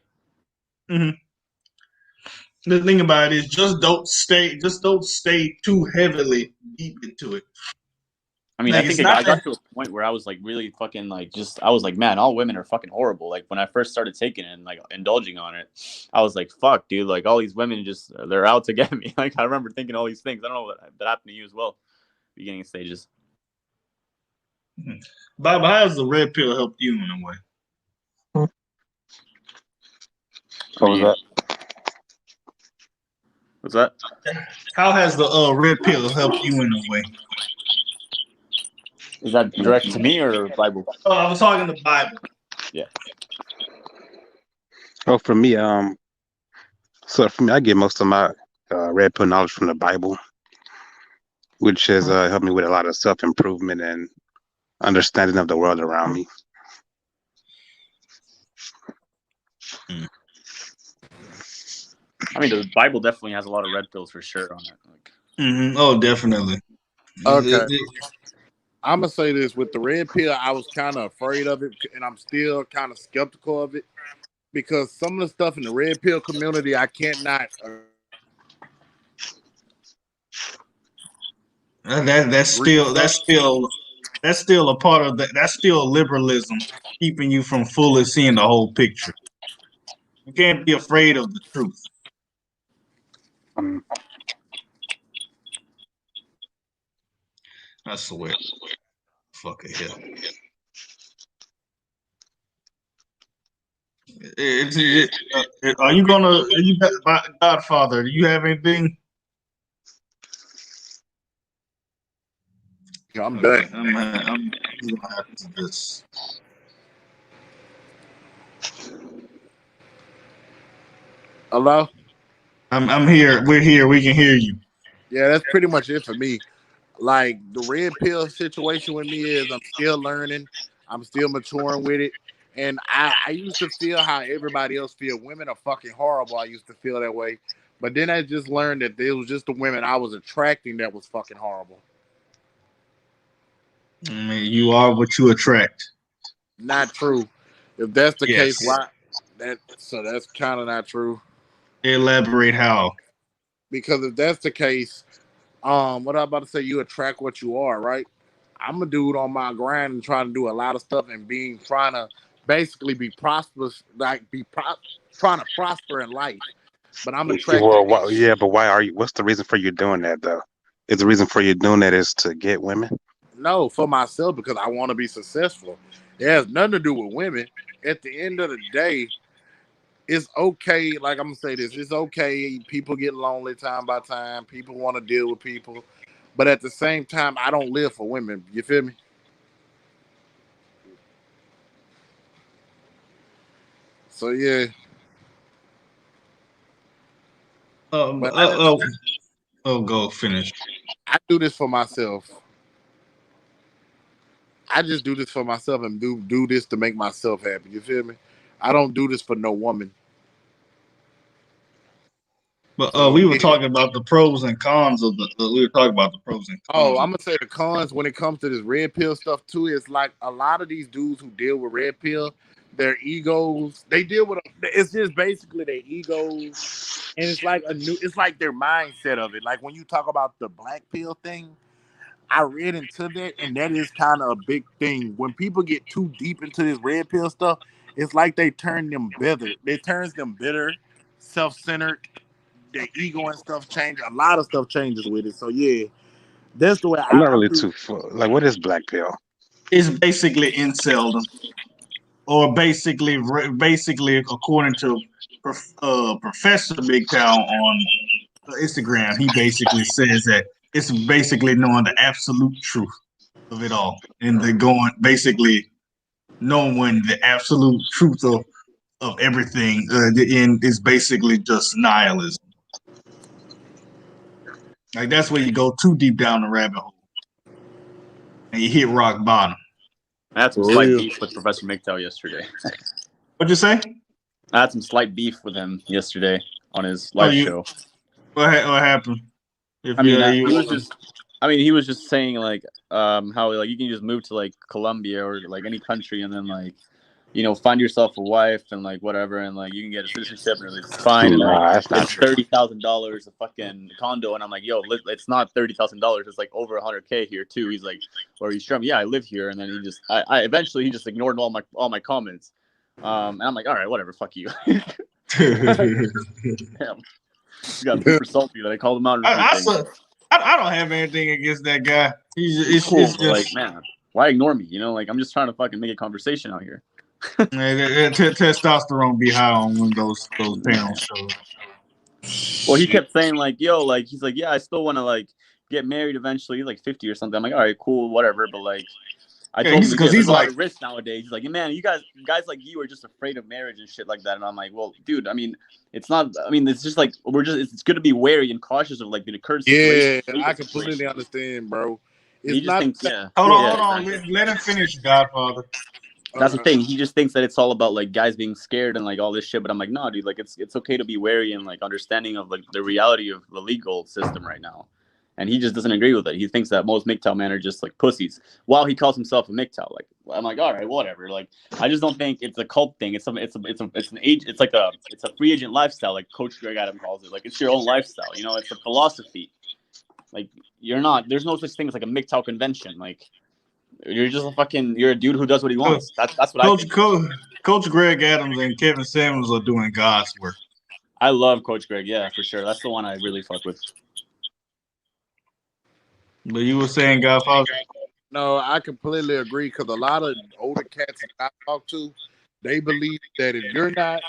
Mm-hmm. The thing about it is, just don't stay too heavily deep into it. I mean, Like I think it's I not got that. to a point where I was like really fucking like just I was like, man, all women are fucking horrible. Like when I first started taking it and like indulging on it, I was like, fuck, dude, like all these women just they're out to get me. Like I remember thinking all these things. I don't know what that happened to you as well, beginning stages. Bob, how has the red pill helped you in a way? What was that? What's that? How has the red pill helped you in a way? Is that direct to me or Bible? Oh, I was talking the Bible. Yeah. Oh, for me, I get most of my red pill knowledge from the Bible, which has helped me with a lot of self improvement and understanding of the world around me. I mean, the Bible definitely has a lot of red pills for sure on it. Like, Oh, definitely. Okay. I'm gonna say this with the red pill. I was kind of afraid of it, and I'm still kind of skeptical of it because some of the stuff in the red pill community I can't not. That's still a part of that. That's still liberalism keeping you from fully seeing the whole picture. You can't be afraid of the truth. Um, I swear. Fuck it, hell. Are you gonna? Godfather? Do you have anything? I'm done. I'm gonna have to just. Hello? I'm here. We're here. We can hear you. Yeah, that's pretty much it for me. Like the red pill situation with me is I'm still learning, I'm still maturing with it. And I used to feel how everybody else feel. Women are fucking horrible. I used to feel that way. But then I just learned that it was just the women I was attracting that was fucking horrible. I mean, you are what you attract. Not true. If that's the Yes. case, why that's kind of not true. Elaborate how. Because if that's the case, what I'm about to say, you attract what you are, right? I'm a dude on my grind and trying to do a lot of stuff and trying to basically be prosperous, like trying to prosper in life. But I'm attracted. yeah, but why are you? What's the reason for you doing that though? Is the reason for you doing that is to get women? No, for myself because I want to be successful. It has nothing to do with women. At the end of the day, it's okay. Like I'm gonna say this, it's okay. People get lonely time by time. People want to deal with people, but at the same time, I don't live for women. You feel me? So yeah. But Go finish. I do this for myself. I just do this for myself and do this to make myself happy. You feel me? I don't do this for no woman. But So we were talking about the pros and cons of the. We were talking about the pros and cons. I'm gonna say the cons when it comes to this red pill stuff too. It's like a lot of these dudes who deal with red pill, their egos. They deal with. It's just basically their egos, and it's like It's like their mindset of it. Like when you talk about the black pill thing, I read into that, and that is kind of a big thing. When people get too deep into this red pill stuff, it's like they turn them bitter. It turns them bitter, self-centered. Their ego and stuff change. A lot of stuff changes with it. So yeah, that's the way I'm not I really feel. too like. What is black pill? It's basically incel, or basically according to Professor MGTOW on Instagram, he basically says that it's basically knowing the absolute truth of it all, and they're going basically knowing the absolute truth of everything. The end is basically just nihilism. Like that's where you go too deep down the rabbit hole, and you hit rock bottom. I had some For slight real. beef with Professor MGTOW yesterday. What'd you say? I had some slight beef with him yesterday on his Oh, live show. what happened? If I mean, you he was just saying like, how like you can just move to like Colombia or like any country and then like, you know, find yourself a wife and like whatever, and like you can get a citizenship and it's fine, and like Nah, that's not it's true. $30,000 a fucking condo, and I'm like, yo, it's not $30,000, it's like over 100K here too. He's like, or he's showing me, yeah, I live here, and then he just, I eventually he just ignored all my comments, and I'm like, all right, whatever, fuck you. Damn, he got super salty that I called him out or something. I don't have anything against that guy. He's cool, It's but like, just man, why ignore me? You know, like I'm just trying to fucking make a conversation out here. testosterone be high on one of those panel shows. Well, he kept saying like, "Yo, like," he's like, "Yeah, I still want to like get married eventually." He's like 50 or something. I'm like, "All right, cool, whatever." But like, I told him, because there's he's a lot like, of risks nowadays. He's like, "Man, you guys like you are just afraid of marriage and shit like that." And I'm like, "Well, dude, I mean, it's not. I mean, it's just like it's good to be wary and cautious of like the current situation, Yeah, legal I completely situation." understand, bro. And he It's just not. thinks, yeah, hold yeah, on, exactly. let him finish, Godfather. That's the thing. He just thinks that it's all about like guys being scared and like all this shit. But I'm like, no, dude. Like it's okay to be wary and like understanding of like the reality of the legal system right now. And he just doesn't agree with it. He thinks that most MGTOW men are just like pussies, while he calls himself a MGTOW. Like I'm like, all right, whatever. Like I just don't think it's a cult thing. It's an age. It's like it's a free agent lifestyle, like Coach Greg Adams calls it. Like it's your own lifestyle. You know, it's a philosophy. Like you're not. There's no such thing as like a MGTOW convention. Like you're just you're a dude who does what he wants. That's what I think. Coach Greg Adams and Kevin Samuels are doing God's work. I love Coach Greg, yeah, for sure. That's the one I really fuck with. But you were saying Godfather? No, I completely agree because a lot of older cats that I talk to, they believe that if you're not,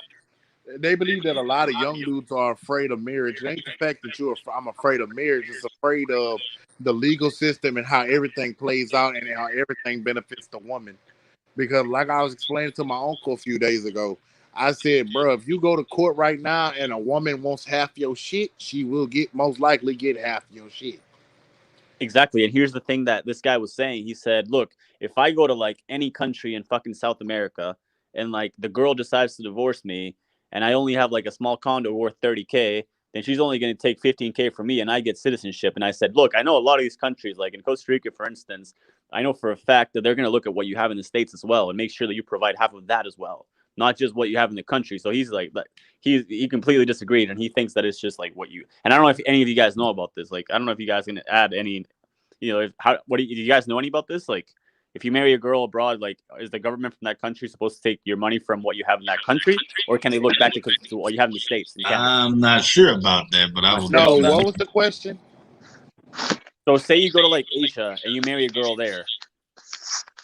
they believe that a lot of young dudes are afraid of marriage. It ain't the fact that I'm afraid of marriage. It's afraid of the legal system and how everything plays out and how everything benefits the woman. Because, like I was explaining to my uncle a few days ago, I said, bro, if you go to court right now and a woman wants half your shit, she will most likely get half your shit. Exactly. And here's the thing that this guy was saying. He said, look, if I go to like any country in fucking South America and like the girl decides to divorce me and I only have like a small condo worth 30K, then she's only going to take 15K from me and I get citizenship. And I said, look, I know a lot of these countries, like in Costa Rica, for instance, I know for a fact that they're going to look at what you have in the States as well and make sure that you provide half of that as well, not just what you have in the country. So he's like he completely disagreed, and he thinks that it's just like what you. And I don't know if any of you guys know about this. Like, I don't know if you guys can add any. You know, do you guys know any about this? Like, if you marry a girl abroad, like, is the government from that country supposed to take your money from what you have in that country, or can they look back to what you have in the States? I'm not sure about that, but I will. No, what was the question? So, say you go to like Asia and you marry a girl there,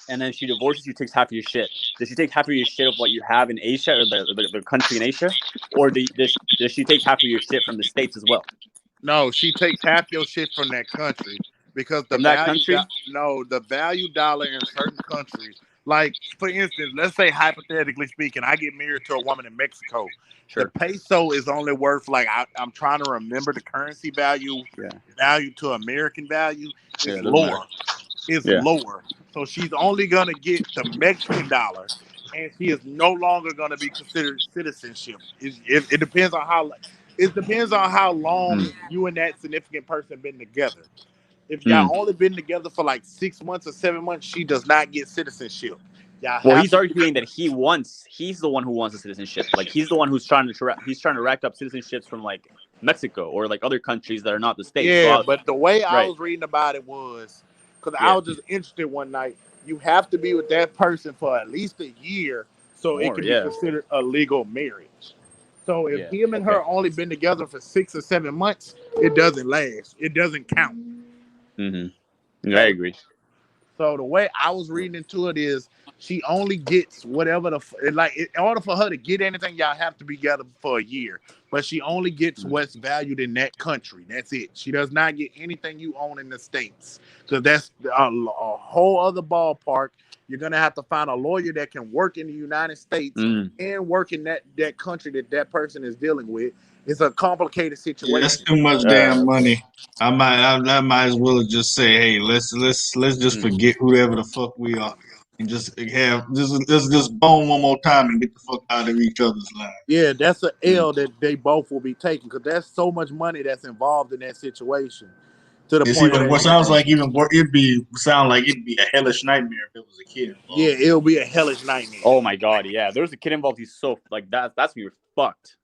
and then she divorces you, takes half of your shit. Does she take half of your shit of what you have in Asia or the country in Asia, or does she take half of your shit from the States as well? No, she takes half your shit from that country because the value dollar in certain countries, like for instance, let's say hypothetically speaking, I get married to a woman in Mexico. Sure. The peso is only worth like I'm trying to remember the currency value. Yeah. Value to American value is lower. It's lower. So she's only gonna get the Mexican dollar, and she is no longer gonna be considered citizenship. It depends on how. It depends on how long you and that significant person been together. If y'all only been together for like 6 months or 7 months, she does not get citizenship. Y'all Well, have he's to. arguing that he's the one who wants the citizenship. Like he's the one who's trying to rack up citizenships from like Mexico or like other countries that are not the states. Yeah, but the way I right. was reading about it was because I Yeah. was just interested one night. You have to be with that person for at least a year so it More, can be yeah. considered a legal marriage. So if Yeah. him and her only been together for 6 or 7 months, it doesn't last. It doesn't count. I agree. So the way I was reading into it is she only gets whatever in order for her to get anything, y'all have to be together for a year. But she only gets what's valued in that country. That's it. She does not get anything you own in the States. So that's a whole other ballpark. You're gonna have to find a lawyer that can work in the United States and work in that country that person is dealing with. It's a complicated situation. Yeah, that's too much damn money. I might as well just say, hey, let's just forget whoever the fuck we are, and just let's just bone one more time and get the fuck out of each other's lives. Yeah, that's an L that they both will be taking because there's so much money that's involved in that situation. To the It's point even that sounds like even it'd be a hellish nightmare if it was a kid involved. Yeah, it'll be a hellish nightmare. Oh my god, yeah. There's a kid involved. He's so like that's when you're fucked.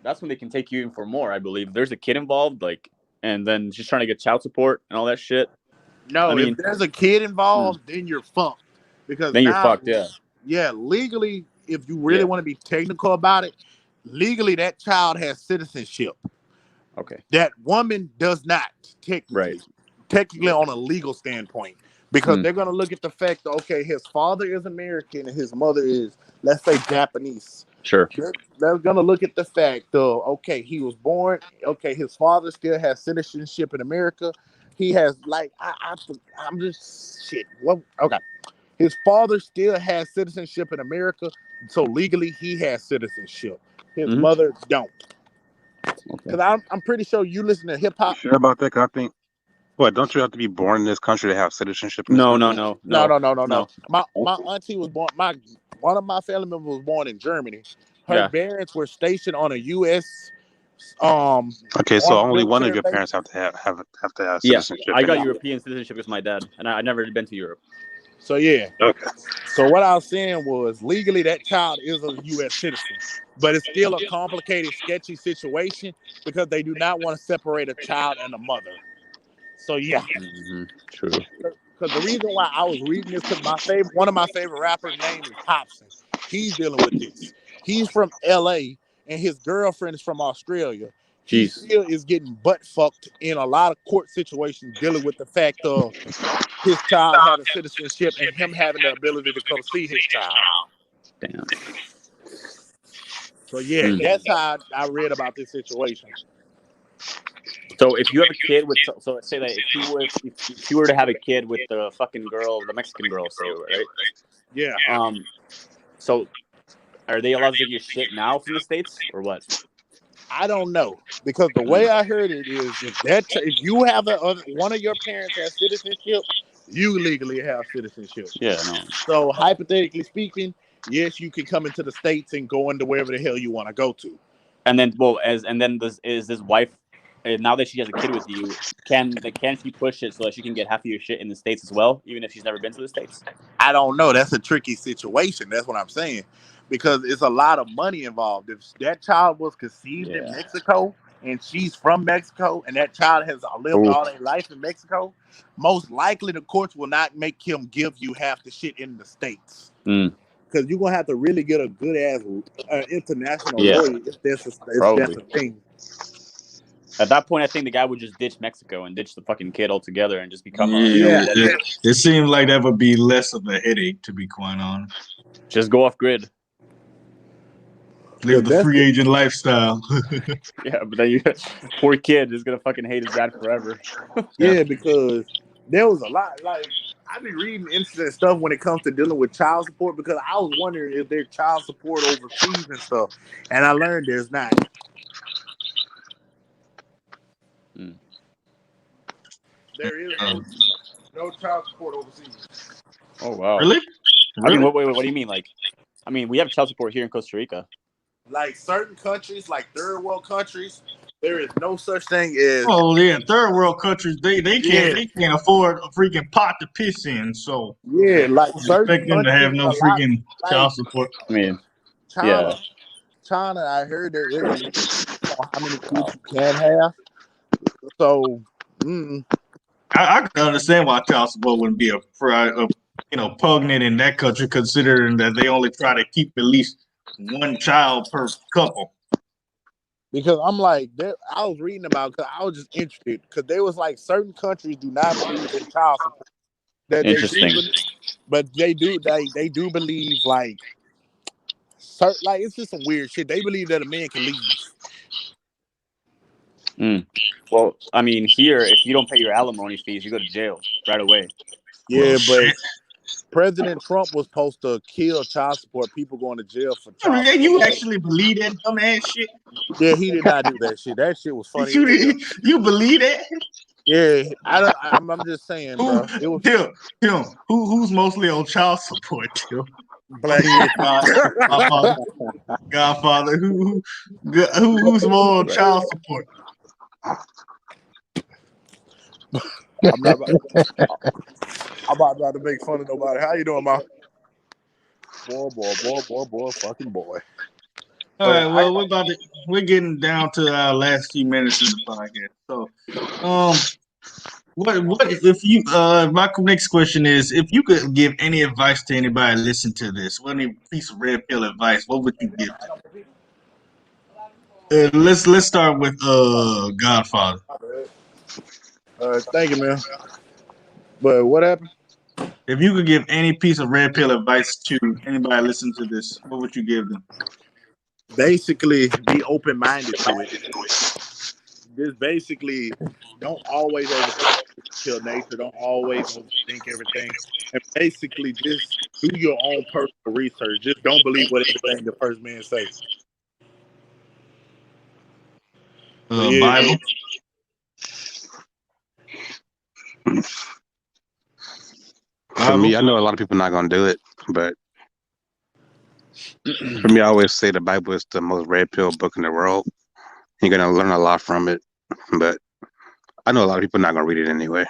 That's when they can take you in for more, I believe. There's a kid involved, like, and then she's trying to get child support and all that shit. No, if there's a kid involved, then you're fucked. Because then now, you're fucked, yeah. Yeah, legally, if you really want to be technical about it, legally that child has citizenship. Okay. That woman does not, technically on a legal standpoint. Because they're going to look at the fact that, okay, his father is American and his mother is, let's say, Japanese. Sure. They're going to look at the fact of, okay, he was born, okay, his father still has citizenship in America. He has, like, I'm just, shit. What? Okay. His father still has citizenship in America, so legally he has citizenship. His mother don't. Because I'm pretty sure you listen to hip hop. Sure about that? Cause I think, what, don't you have to be born in this country to have citizenship in this No. My auntie was born. One of my family members was born in Germany. Her parents were stationed on a U.S. Okay, so only one of your parents have to have citizenship. Yeah, I got European citizenship with my dad, and I've never been to Europe. So yeah. Okay. So what I was saying was legally that child is a U.S. citizen, but it's still a complicated, sketchy situation because they do not want to separate a child and a mother. So yeah. True. Because the reason why I was reading this because one of my favorite rappers' name is Hobson. He's dealing with this. He's from L.A. and his girlfriend is from Australia. He still is getting butt fucked in a lot of court situations dealing with the fact of his child having citizenship and him having the ability to come see his child. Damn. So yeah, that's how I read about this situation. So if you have a kid with, so let's say that if you were to have a kid with the fucking girl, the Mexican girl, say, right? Yeah. So are they allowed to take your shit now from the States or what? I don't know because the way I heard it is if you have one of your parents has citizenship, you legally have citizenship. Yeah, no. So hypothetically speaking, yes, you can come into the States and go into wherever the hell you want to go to. And then, is this wife? Now that she has a kid with you, can she push it so that she can get half of your shit in the States as well, even if she's never been to the States? I don't know. That's a tricky situation. That's what I'm saying. Because it's a lot of money involved. If that child was conceived in Mexico and she's from Mexico and that child has lived all their life in Mexico, most likely the courts will not make him give you half the shit in the States. Because you're going to have to really get a good-ass international lawyer if that's a thing. At that point, I think the guy would just ditch Mexico and ditch the fucking kid altogether and just become it seems like that would be less of a headache, to be quite honest. Just go off grid. Live the free agent lifestyle. Yeah, but then poor kid is gonna fucking hate his dad forever. Yeah, because there was a lot. Like I've been reading interesting stuff when it comes to dealing with child support because I was wondering if there's child support overseas and stuff, and I learned there's not. There is no child support overseas. Oh wow! Really? I mean, what do you mean? Like, I mean, we have child support here in Costa Rica. like certain countries, like third world countries, there is no such thing as Oh yeah, third world countries they yeah, can't afford a freaking pot to piss in, so yeah, like I certain expect them to have countries no a lot freaking like child support. I mean, China. yeah. China, I heard there's a limit on how many kids you can have. So, I can understand why child support wouldn't be pugnant in that country, considering that they only try to keep at least one child per couple. because I'm like, I was reading about because I was just interested because there was like certain countries do not believe in child support. That they do, Interesting. but they do believe like it's just some weird shit. They believe that a man can leave. Well, I mean, here, if you don't pay your alimony fees, you go to jail right away. Yeah, Well, but shit. President Trump was supposed to kill child support. People going to jail for child And support. you actually believe that dumbass shit? Yeah, he did not do that shit. That shit was funny. You believe that? Yeah, I'm just saying, bro. It was Tim, who's mostly on child support, Tim? black. Godfather, who's more on child support? I'm not about to make fun of nobody. How you doing, ma? Boy, fucking boy. All right, well, we're getting down to our last few minutes of the podcast. So, what if you my next question is, if you could give any advice to anybody listen to this, what any piece of red pill advice, what would you give them? Let's start with Godfather. Thank you, man. But what happened? If you could give any piece of red pill advice to anybody listening to this, what would you give them? Basically, be open minded to it. Just basically, don't always overkill nature. Don't always overthink everything, and basically just do your own personal research. Just don't believe what everything the first man says. Bible. For me, I know a lot of people not gonna do it, but for me, I always say the Bible is the most red pill book in the world. You're gonna learn a lot from it, but I know a lot of people not gonna read it anyway.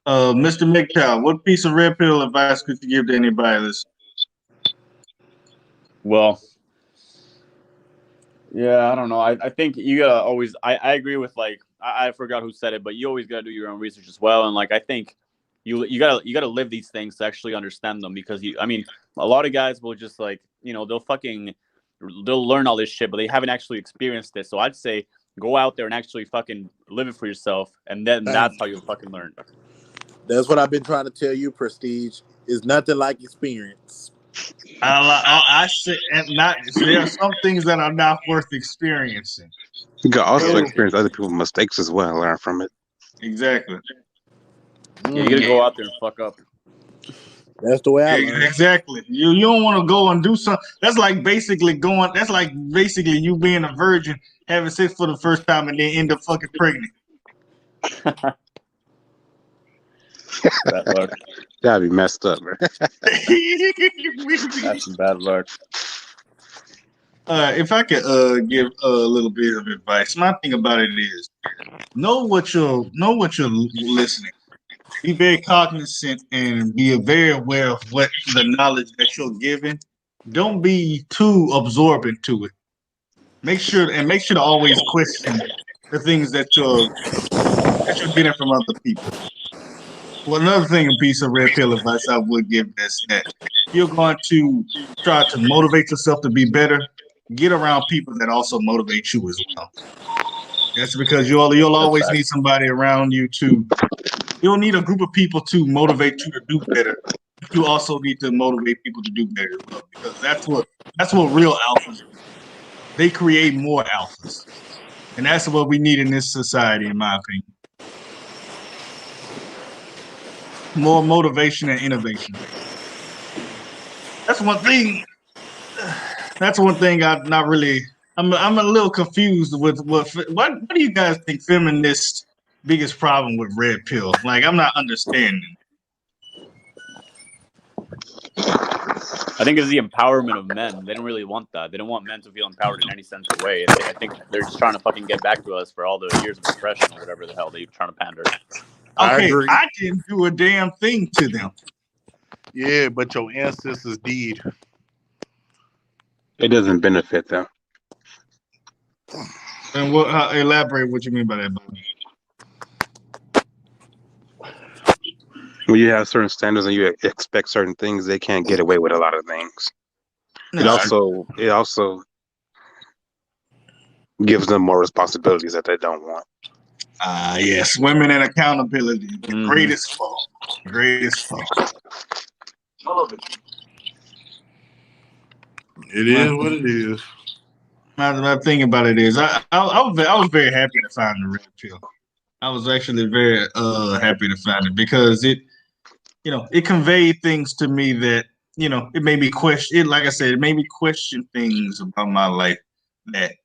Mr. McCall, what piece of red pill advice could you give to anybody listening? Well, yeah, I don't know. I think you gotta always. I agree with I forgot who said it, but you always gotta do your own research as well. And like I think you gotta live these things to actually understand them, because a lot of guys will just they'll learn all this shit, but they haven't actually experienced it. So I'd say go out there and actually fucking live it for yourself, and then that's how you'll fucking learn. That's what I've been trying to tell you, Prestige. Is nothing like experience. I say, there are some things that are not worth experiencing. You can also experience other people's mistakes as well and learn from it. Exactly. Yeah, you gotta go out there and fuck up. That's the way I learn. Exactly. You don't want to go and do something. That's like basically you being a virgin, having sex for the first time, and then end up fucking pregnant. Bad luck. That'd be messed up, bro. That's some bad luck. If I could give a little bit of advice, my thing about it is know what you're listening. Be very cognizant and be very aware of what the knowledge that you're given. Don't be too absorbent to it. Make sure to always question the things that you're getting from other people. Well, another thing, a piece of red pill advice I would give is that you're going to try to motivate yourself to be better. Get around people that also motivate you as well. That's because you'll always need somebody around you you'll need a group of people to motivate you to do better. But you also need to motivate people to do better as well, because that's what real alphas do. They create more alphas. And that's what we need in this society, in my opinion. More motivation and innovation. That's one thing I'm a little confused with what do you guys think feminists' biggest problem with red pill? Like, I'm not understanding. I think it's the empowerment of men. They don't really want that. They don't want men to feel empowered in any sense of way. I think they're just trying to fucking get back to us for all the years of oppression or whatever the hell they're trying to pander. I Okay, agree. I didn't do a damn thing to them. Yeah, but your ancestors did. It doesn't benefit them. And elaborate what you mean by that, Bobby. When you have certain standards and you expect certain things, they can't get away with a lot of things. No, It also gives them more responsibilities that they don't want. Yes, women and accountability, the Mhm. greatest foe. Greatest foe. It is what it is. My thing about it is, I was very happy to find the red pill. I was actually very happy to find it because it conveyed things to me that it made me question. Like I said, it made me question things about my life that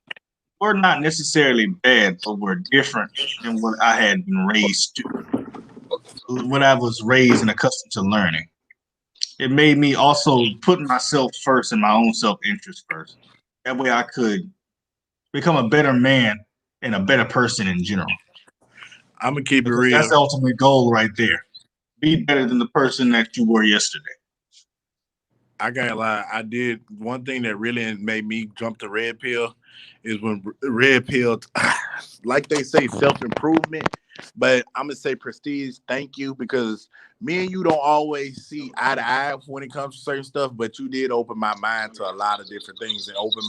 were not necessarily bad, but were different than what I had been raised to, what I was raised and accustomed to learning. It made me also put myself first and my own self-interest first. That way I could become a better man and a better person in general. I'm gonna keep it Because real. that's the ultimate goal right there. Be better than the person that you were yesterday. I can't lie. I did one thing that really made me jump to red pill is when red pill, like they say, self-improvement. But I'm gonna say prestige. Thank you, because me and you don't always see eye to eye when it comes to certain stuff. But you did open my mind to a lot of different things and open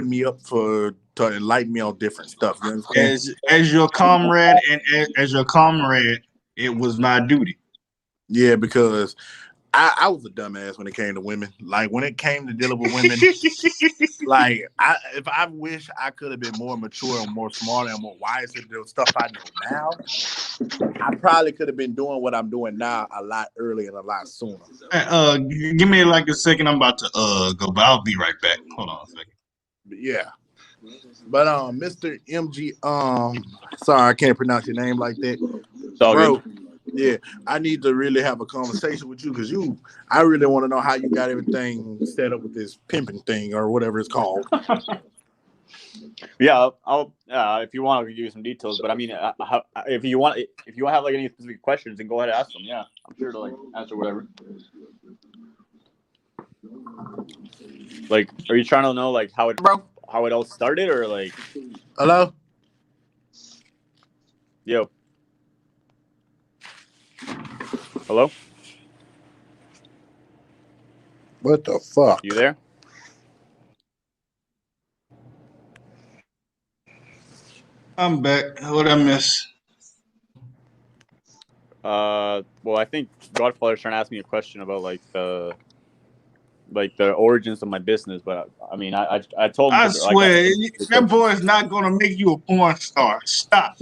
me up to enlighten me on different stuff. You understand? As your comrade and as your comrade, it was my duty. Yeah, because I was a dumbass when it came to women. Like when it came to dealing with women, like I wish I could have been more mature and more smart and more wise to the stuff I know now. I probably could have been doing what I'm doing now a lot earlier and a lot sooner. Give me like a second. I'm about to go, but I'll be right back. Hold on a second. But yeah. But Mr. MG, sorry, I can't pronounce your name like that. It's all Bro, good. yeah, I need to really have a conversation with you because I really want to know how you got everything set up with this pimping thing or whatever it's called. Yeah, I'll if you want, I'll give you some details. But I mean, if you want to have like any specific questions, then go ahead and ask them. Yeah, I'm sure to like answer whatever. Like, are you trying to know like how it all started, or like? Hello? Yo. Hello? What the fuck? You there? I'm back. What I miss? Well, I think Godfather's trying to ask me a question about like the origins of my business, but I mean, I told him. I swear, that boy is not gonna make you a porn star. Stop.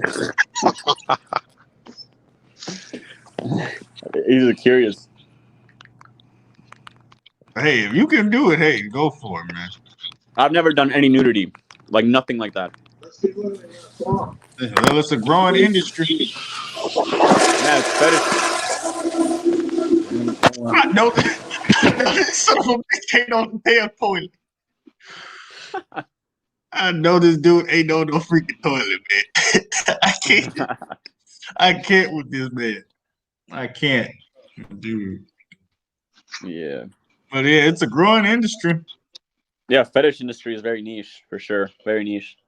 He's curious. Hey, if you can do it, hey, go for it, man. I've never done any nudity, like nothing like that. Well, it's a growing industry. Yeah, it's fetish. I know this son of a bitch ain't on the damn toilet. I know this dude ain't on no freaking toilet, man. I can't with this man. I can't, dude. Yeah. But yeah, it's a growing industry. Yeah, fetish industry is very niche for sure. Very niche.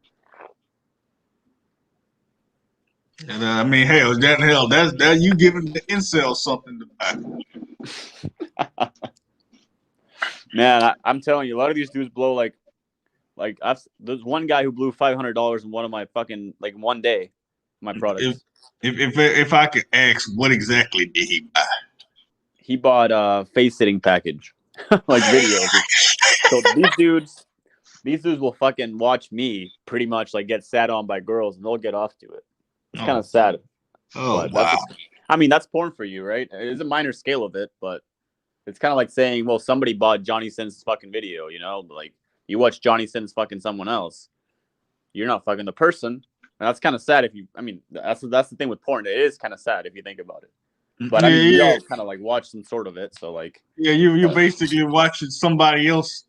And I mean, hell, that's you giving the incel something to buy. Man, I'm telling you, a lot of these dudes blow there's one guy who blew $500 in one of my fucking like one day, my products. If I could ask, what exactly did he buy? He bought a face sitting package, like videos. So these dudes will fucking watch me pretty much like get sat on by girls, and they'll get off to it. It's kind of sad. Oh, wow. I mean, that's porn for you, right? It's a minor scale of it, but it's kind of like saying, well, somebody bought Johnny Sins' fucking video, you know? Like, you watch Johnny Sins fucking someone else. You're not fucking the person. And that's kind of sad if you, I mean, that's the thing with porn. It is kind of sad if you think about it. But I Yeah, mean, we yeah, all kind of like watch some sort of it. So like, yeah. You but basically watching somebody else.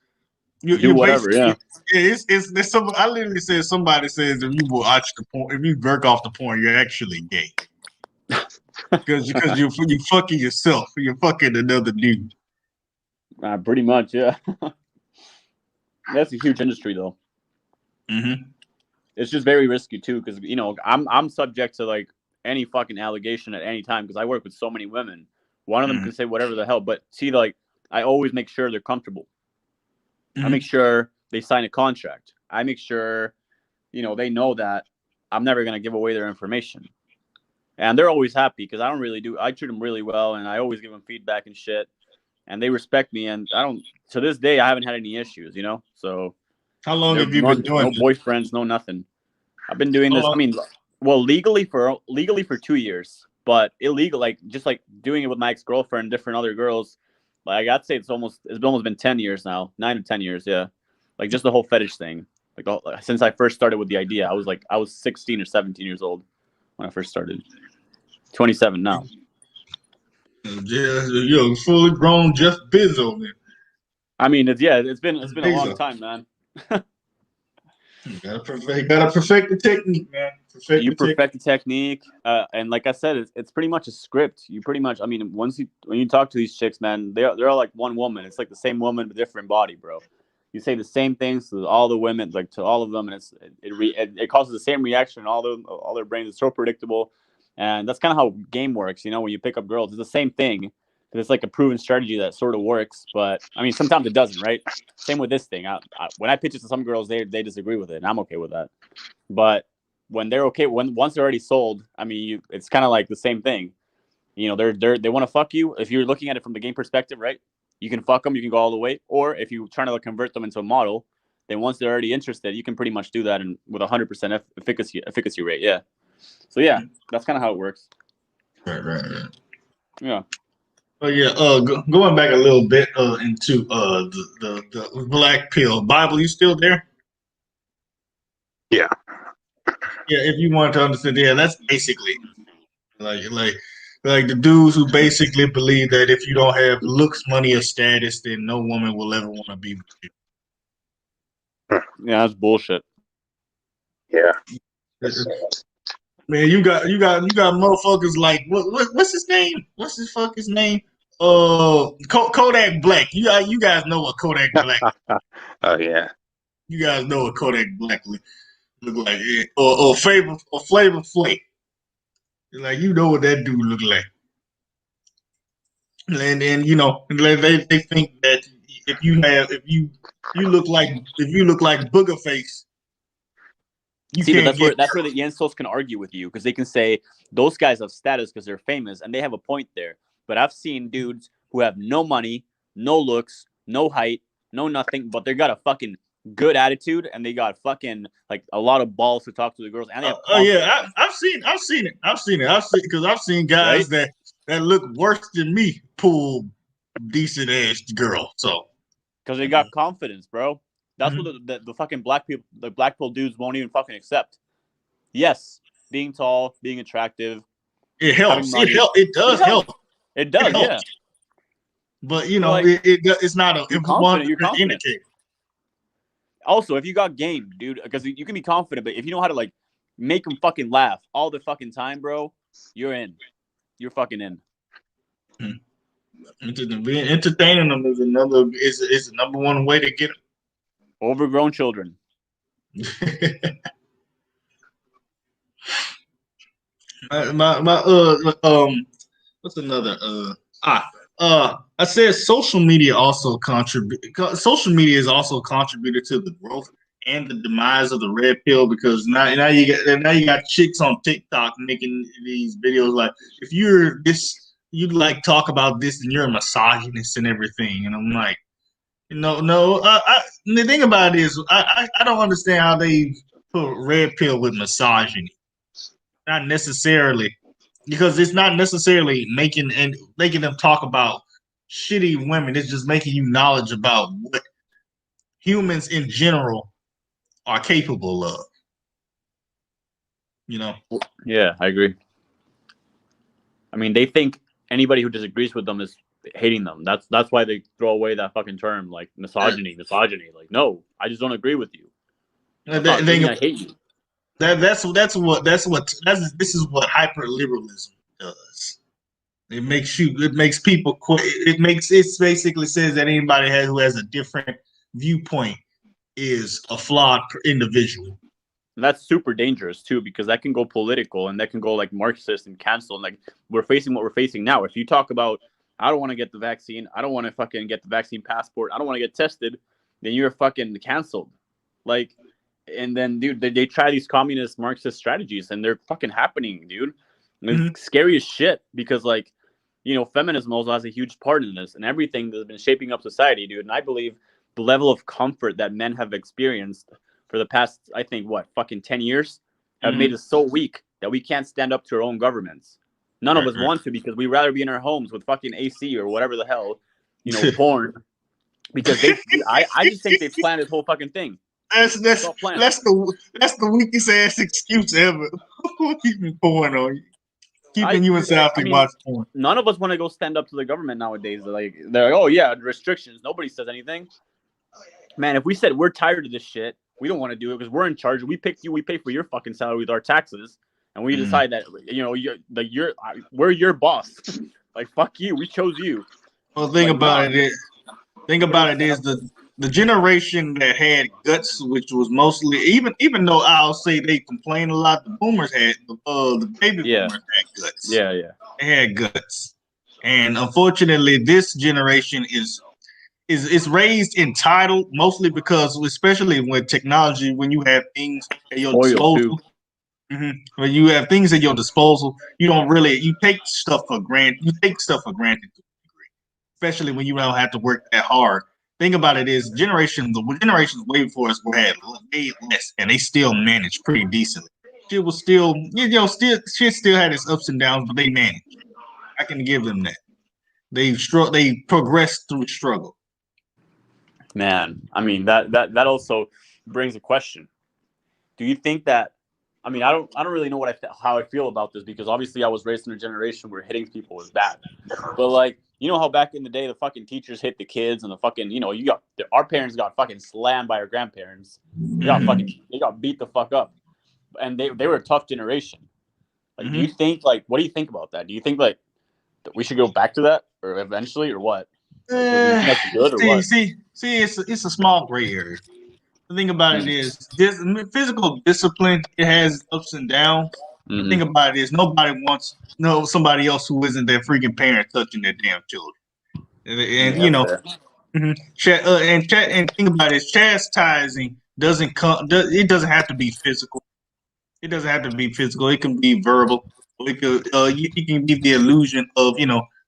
do You whatever. basically Yeah. it's there's some. I literally said somebody says if you watch the porn, if you jerk off the porn, you're actually gay because you fucking yourself. You're fucking another dude. Pretty much. Yeah. That's a huge industry though. Mm-hmm. It's just very risky too, because I'm subject to like any fucking allegation at any time because I work with so many women. One of them Mm-hmm. can say whatever the hell, but see, like I always make sure they're comfortable. I make Mm-hmm. sure they sign a contract. I make sure they know that I'm never gonna give away their information, and they're always happy because I don't really do. I treat them really well, and I always give them feedback and shit, and they respect me. And I don't to this day I haven't had any issues, So How long they're have you been doing no this? boyfriends, no nothing. I've been doing How this. I long? mean, well, legally for 2 years, but illegal, like just like doing it with my ex girlfriend, different other girls. Like I'd say it's almost been 10 years now, 9 to 10 years, yeah. Like just the whole fetish thing. Since I first started with the idea, I was 16 or 17 years old when I first started. 27 now. Yeah, you're fully grown Jeff Bezos. I mean, it's been a long Bezos. time, man. Gotta perfect the technique, man. Perfect You the technique. perfect the technique, and like I said, it's pretty much a script. You pretty much, I mean, when you talk to these chicks, man, they're all like one woman. It's like the same woman but different body, bro. You say the same things to all the women, like to all of them, and it causes the same reaction in all their brains. It's so predictable, and that's kind of how game works. When you pick up girls, it's the same thing. It's like a proven strategy that sort of works, but I mean, sometimes it doesn't, right? Same with this thing. When I pitch it to some girls, they disagree with it, and I'm okay with that. But when they're okay, once they're already sold, I mean, it's kind of like the same thing. They want to fuck you. If you're looking at it from the game perspective, right? You can fuck them, you can go all the way. Or if you're trying to convert them into a model, then once they're already interested, you can pretty much do that and with 100% efficacy rate. Yeah. So yeah, that's kind of how it works. Right. Yeah. Oh yeah. Going back a little bit into the black pill Bible. You still there? Yeah. Yeah. If you want to understand, yeah, that's basically like the dudes who basically believe that if you don't have looks, money, or status, then no woman will ever want to be with you. Yeah, that's bullshit. Yeah. Man, you got motherfuckers like what's his name? What's his fucking name? Kodak Black. You guys know what Kodak Black. Oh yeah. You guys know what Kodak Black look like, yeah. Or Flavor Flav. Like you know what that dude look like. And they think that if you look like Booger Face, you See, but can't get. that's where the insults can argue with you because they can say those guys have status because they're famous and they have a point there. But I've seen dudes who have no money, no looks, no height, no nothing, but they got a fucking good attitude and they got fucking like a lot of balls to talk to the girls and they have confidence, Yeah, I've seen it because I've seen right? guys that look worse than me pull decent ass girl. So Because they got confidence, bro. That's what mhm. the fucking black pill dudes won't even fucking accept. Yes, being tall, being attractive, It having helps. money, It it does help. helps. It It does, yeah. helps. But But like, it's not a you're one confident. You're confident. indicator. Also, if you got game, dude, because you can be confident, but if you know how to like make them fucking laugh all the fucking time, bro, you're in. You're fucking in. Being entertaining them is the number one way to get Overgrown children. them. my what's another I said social media also contribute. Social media is also contributed to the growth and the demise of the red pill because now you got chicks on TikTok making these videos like if you're this you like talk about this and you're a misogynist and everything and I'm like no the thing about it is I don't understand how they put red pill with misogyny not necessarily because it's not necessarily making them talk about shitty women. It's just making you knowledge about what humans in general are capable of. You know. Yeah, I agree. I mean, they think anybody who disagrees with them is hating them. That's why they throw away that fucking term like misogyny. Like, no, I just don't agree with you. That's not meaning I hate you. This is what hyper liberalism does. It makes people quit. It basically says that anybody who has a different viewpoint is a flawed individual. And that's super dangerous too, because that can go political and that can go like Marxist and cancel. And like we're facing what we're facing now. If you talk about, I don't want to get the vaccine, I don't want to fucking get the vaccine passport, I don't want to get tested, then you're fucking canceled. Like, and then dude, they try these communist Marxist strategies and they're fucking happening, dude. And it's scary as shit because like, you know, feminism also has a huge part in this and everything that's been shaping up society, dude. And I believe the level of comfort that men have experienced for the past, I think, fucking 10 years have made us so weak that we can't stand up to our own governments. None of us want to because we'd rather be in our homes with fucking AC or whatever the hell, you know, porn. Because I just think they planned this whole fucking thing. That's the weakest ass excuse ever. Keeping porn on you. Keeping you inside to watch porn. None of us want to go stand up to the government nowadays. They're like, oh yeah, restrictions. Nobody says anything. Man, if we said we're tired of this shit, we don't want to do it because we're in charge. We picked you. We pay for your fucking salary with our taxes, and we decide that you know we're your boss. Like fuck you. We chose you. Well, think about it is the generation that had guts, which was mostly even though I'll say they complain a lot. The boomers had the baby boomers had guts. Yeah, they had guts, and unfortunately, this generation is raised entitled mostly because, especially with technology, when you have things at your disposal, when you have things at your disposal, you take stuff for granted. You take stuff for granted to a degree, especially when you don't have to work that hard. Thing about it is, the generations way before us had way less, and they still managed pretty decently. Shit was still, shit still had its ups and downs, but they managed. I can give them that. They progressed through struggle. Man, I mean that also brings a question. Do you think that? I mean, I don't really know how I feel about this because obviously I was raised in a generation where hitting people was bad. But like, you know how back in the day the fucking teachers hit the kids and the fucking, you know, our parents got fucking slammed by our grandparents. They got beat the fuck up, and they were a tough generation. Like, do you think what do you think about that? Do you think like that we should go back to that or eventually or what? That's good or what? See, it's a small gray area. The thing about it is, this physical discipline, it has ups and downs. The thing about it is, nobody wants somebody else who isn't their freaking parent touching their damn children. And you know, and think about it, chastising doesn't have to be physical. It doesn't have to be physical. It can be verbal. It can be the illusion of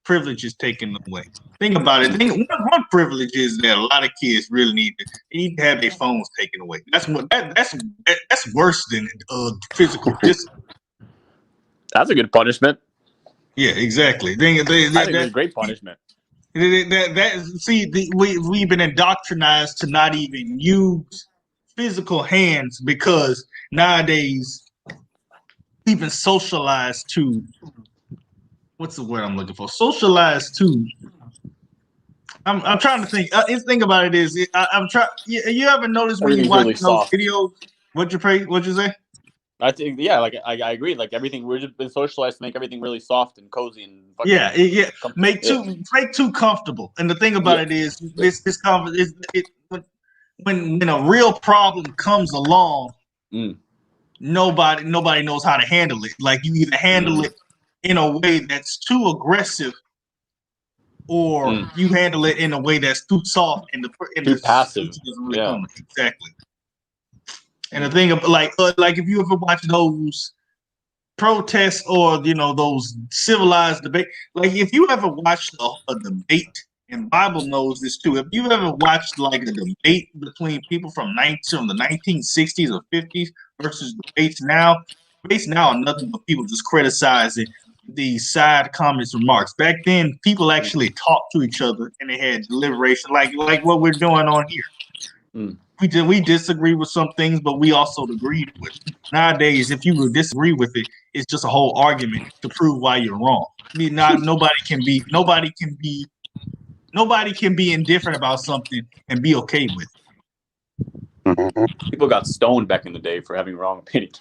privileges taken away. Think about it. One privilege is that a lot of kids really need to have their phones taken away. That's worse than physical discipline. That's a good punishment. Yeah, exactly. I think it's a great punishment. We've been indoctrinized to not even use physical hands because nowadays we've been socialized to. What's the word I'm looking for? Socialized to. I'm trying to think. The thing about it is, I'm trying. You ever notice when you watch really those videos? What'd you say? I think like I agree. Like everything, we're just been socialized to make everything really soft and cozy and make too comfortable. And the thing about it is, when a real problem comes along, nobody knows how to handle it. Like you either handle it in a way that's too aggressive, or you handle it in a way that's too soft and too passive. Exactly. And the thing of like if you ever watch those protests or those civilized debate, like if you ever watched a debate, and Bible knows this too. If you ever watched like a debate between people from the 1960s or 50s versus debates now are nothing but people just criticizing the side comments remarks. Back then, people actually talked to each other and they had deliberation, like what we're doing on here. We disagree with some things, but we also agreed with it. Nowadays, if you would disagree with it, it's just a whole argument to prove why you're wrong. I mean, nobody can be indifferent about something and be okay with it. People got stoned back in the day for having wrong opinion.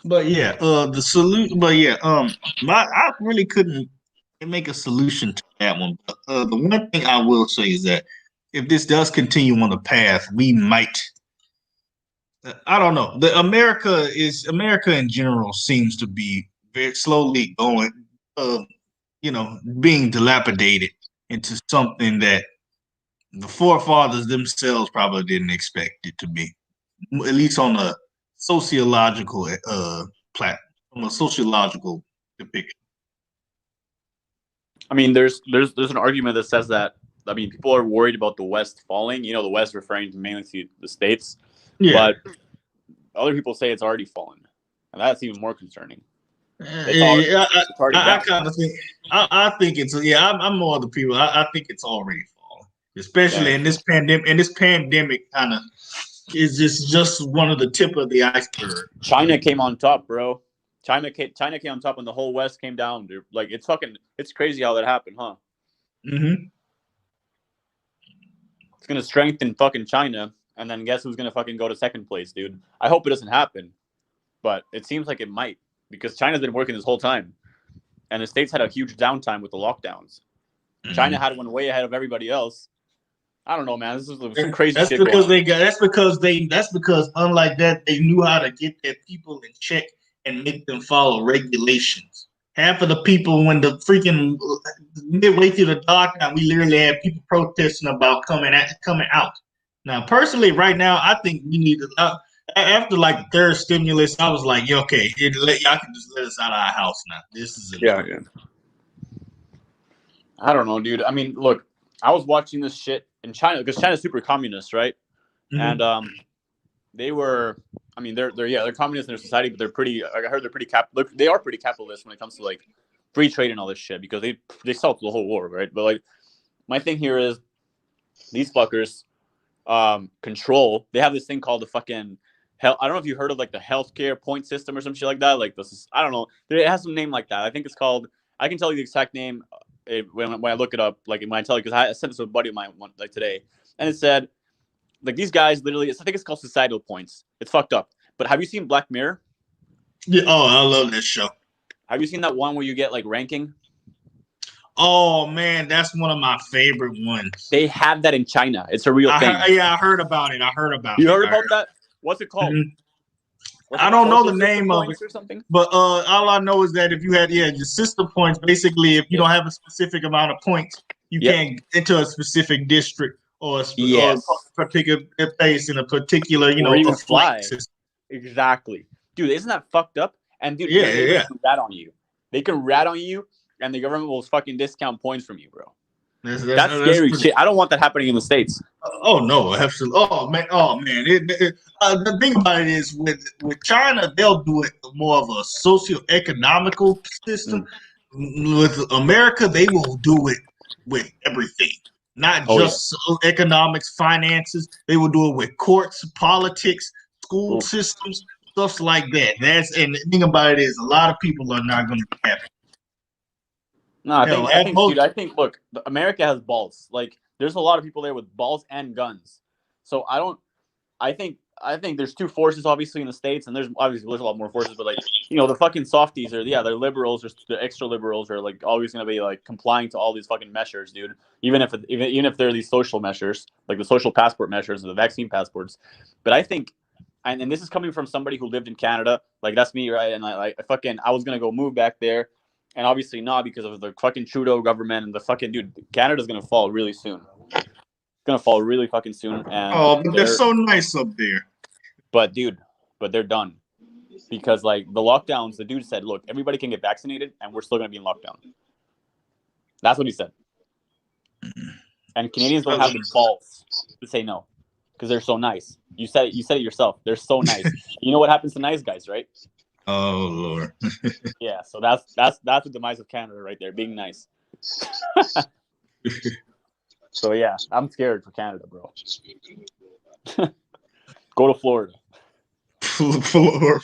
But yeah, the solution. But yeah, I really couldn't make a solution to that one. But the one thing I will say is that if this does continue on the path, we might. I don't know. America in general seems to be very slowly going, being dilapidated into something that the forefathers themselves probably didn't expect it to be, at least on a sociological from a sociological depiction. I mean, there's an argument that says that, I mean, people are worried about the West falling. You know, the West referring mainly to the States. Yeah. But other people say it's already fallen, and that's even more concerning. I kind of think I think it's I'm more of the people. I think it's already fallen, especially in this pandemic. And this pandemic kind of is just one of the tip of the iceberg. China came on top, bro. China came on top, and the whole West came down, dude. Like, it's crazy how that happened, huh? Mm-hmm. It's gonna strengthen fucking China, and then guess who's gonna fucking go to second place, dude? I hope it doesn't happen, but it seems like it might, because China's been working this whole time, and the States had a huge downtime with the lockdowns. Mm-hmm. China had one way ahead of everybody else. I don't know, man. This is some crazy shit. That's because unlike that, they knew how to get their people in check and make them follow regulations. Half of the people, when the freaking midway through the lockdown, we literally had people protesting about coming out. Now, personally, right now, I think we need to. After like the third stimulus, I was like, yeah, okay, y'all can just let us out of our house now. This is yeah. I don't know, dude. I mean, look, I was watching this shit in China, because China's super communist, right? Mm-hmm. And they were, I mean, they're communist in their society, but they're pretty. I heard they are pretty capitalist when it comes to like free trade and all this shit, because they solved the whole war, right? But like, my thing here is these fuckers control. They have this thing called the fucking hell. I don't know if you heard of like the healthcare point system or some shit like that. Like this, I don't know. It has some name like that. I think it's called. I can tell you the exact name when I look it up. Like when I tell you, because I sent this to a buddy of mine like today, and it said like these guys literally. I think it's called societal points. It's fucked up. But have you seen Black Mirror? Yeah. Oh, I love that show. Have you seen that one where you get like ranking? Oh man, that's one of my favorite ones. They have that in China. It's a real thing. I heard about it. You heard about that? What's it called? Mm-hmm. I don't know the name of it or something. But all I know is that if you had your system points, basically, if you don't have a specific amount of points, you can't enter a specific district or a particular place in a particular, or even fly. System. Exactly, dude. Isn't that fucked up? And dude, they can rat on you. They can rat on you, and the government will fucking discount points from you, bro. That's scary shit. I don't want that happening in the States. Oh no, absolutely. Oh man. The thing about it is with China, they'll do it more of a socio-economical system. With America, they will do it with everything, not just economics, finances. They will do it with courts, politics, school systems, stuff like that. And the thing about it is, a lot of people are not going to be happy. No, I think, look, America has balls. Like, there's a lot of people there with balls and guns. So I think there's two forces, obviously, in the States, and there's a lot more forces, but like, the fucking softies they're liberals, or the extra liberals are like always going to be like complying to all these fucking measures, dude. Even if they're these social measures, like the social passport measures or the vaccine passports. But I think, and this is coming from somebody who lived in Canada, like that's me, right? And I was going to go move back there. And obviously not, because of the fucking Trudeau government and the fucking dude. Canada's gonna fall really soon. It's gonna fall really fucking soon. And but they're so nice up there. But they're done, because like the lockdowns. The dude said, "Look, everybody can get vaccinated, and we're still gonna be in lockdown." That's what he said. And Canadians don't have the balls to say no, because they're so nice. You said it yourself. They're so nice. You know what happens to nice guys, right? Oh Lord. Yeah, so that's the demise of Canada right there, being nice. So yeah, I'm scared for Canada, bro. Go to Florida. Florida,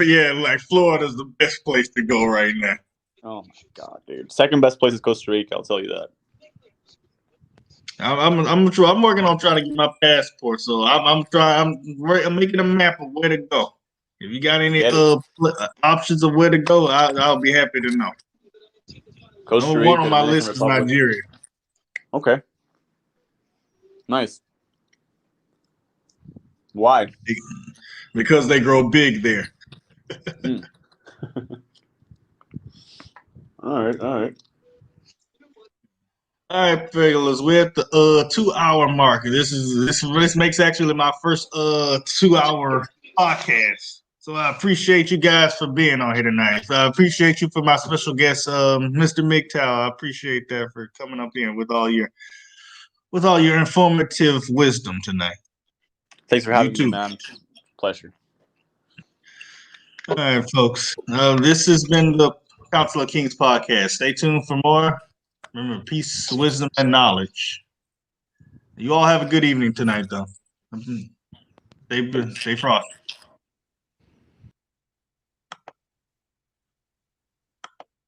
yeah, like Florida's the best place to go right now. Oh my god, dude! Second best place is Costa Rica. I'll tell you that. I'm working on trying to get my passport, so I'm making a map of where to go. If you got any options of where to go, I'll be happy to know. Costa Number Rica, one on my Dominican list is Republic. Nigeria. Okay. Nice. Why? Because they grow big there. All right. All right, regulars. We're at the 2-hour mark. This makes actually my first 2-hour podcast. So I appreciate you guys for being on here tonight. So I appreciate you for my special guest, Mr. MGTOW. I appreciate that for coming up in with all your informative wisdom tonight. Thanks for having me, man. Pleasure. All right, folks. This has been the Council of Kings podcast. Stay tuned for more. Remember, peace, wisdom, and knowledge. You all have a good evening tonight, though. Stay frosty.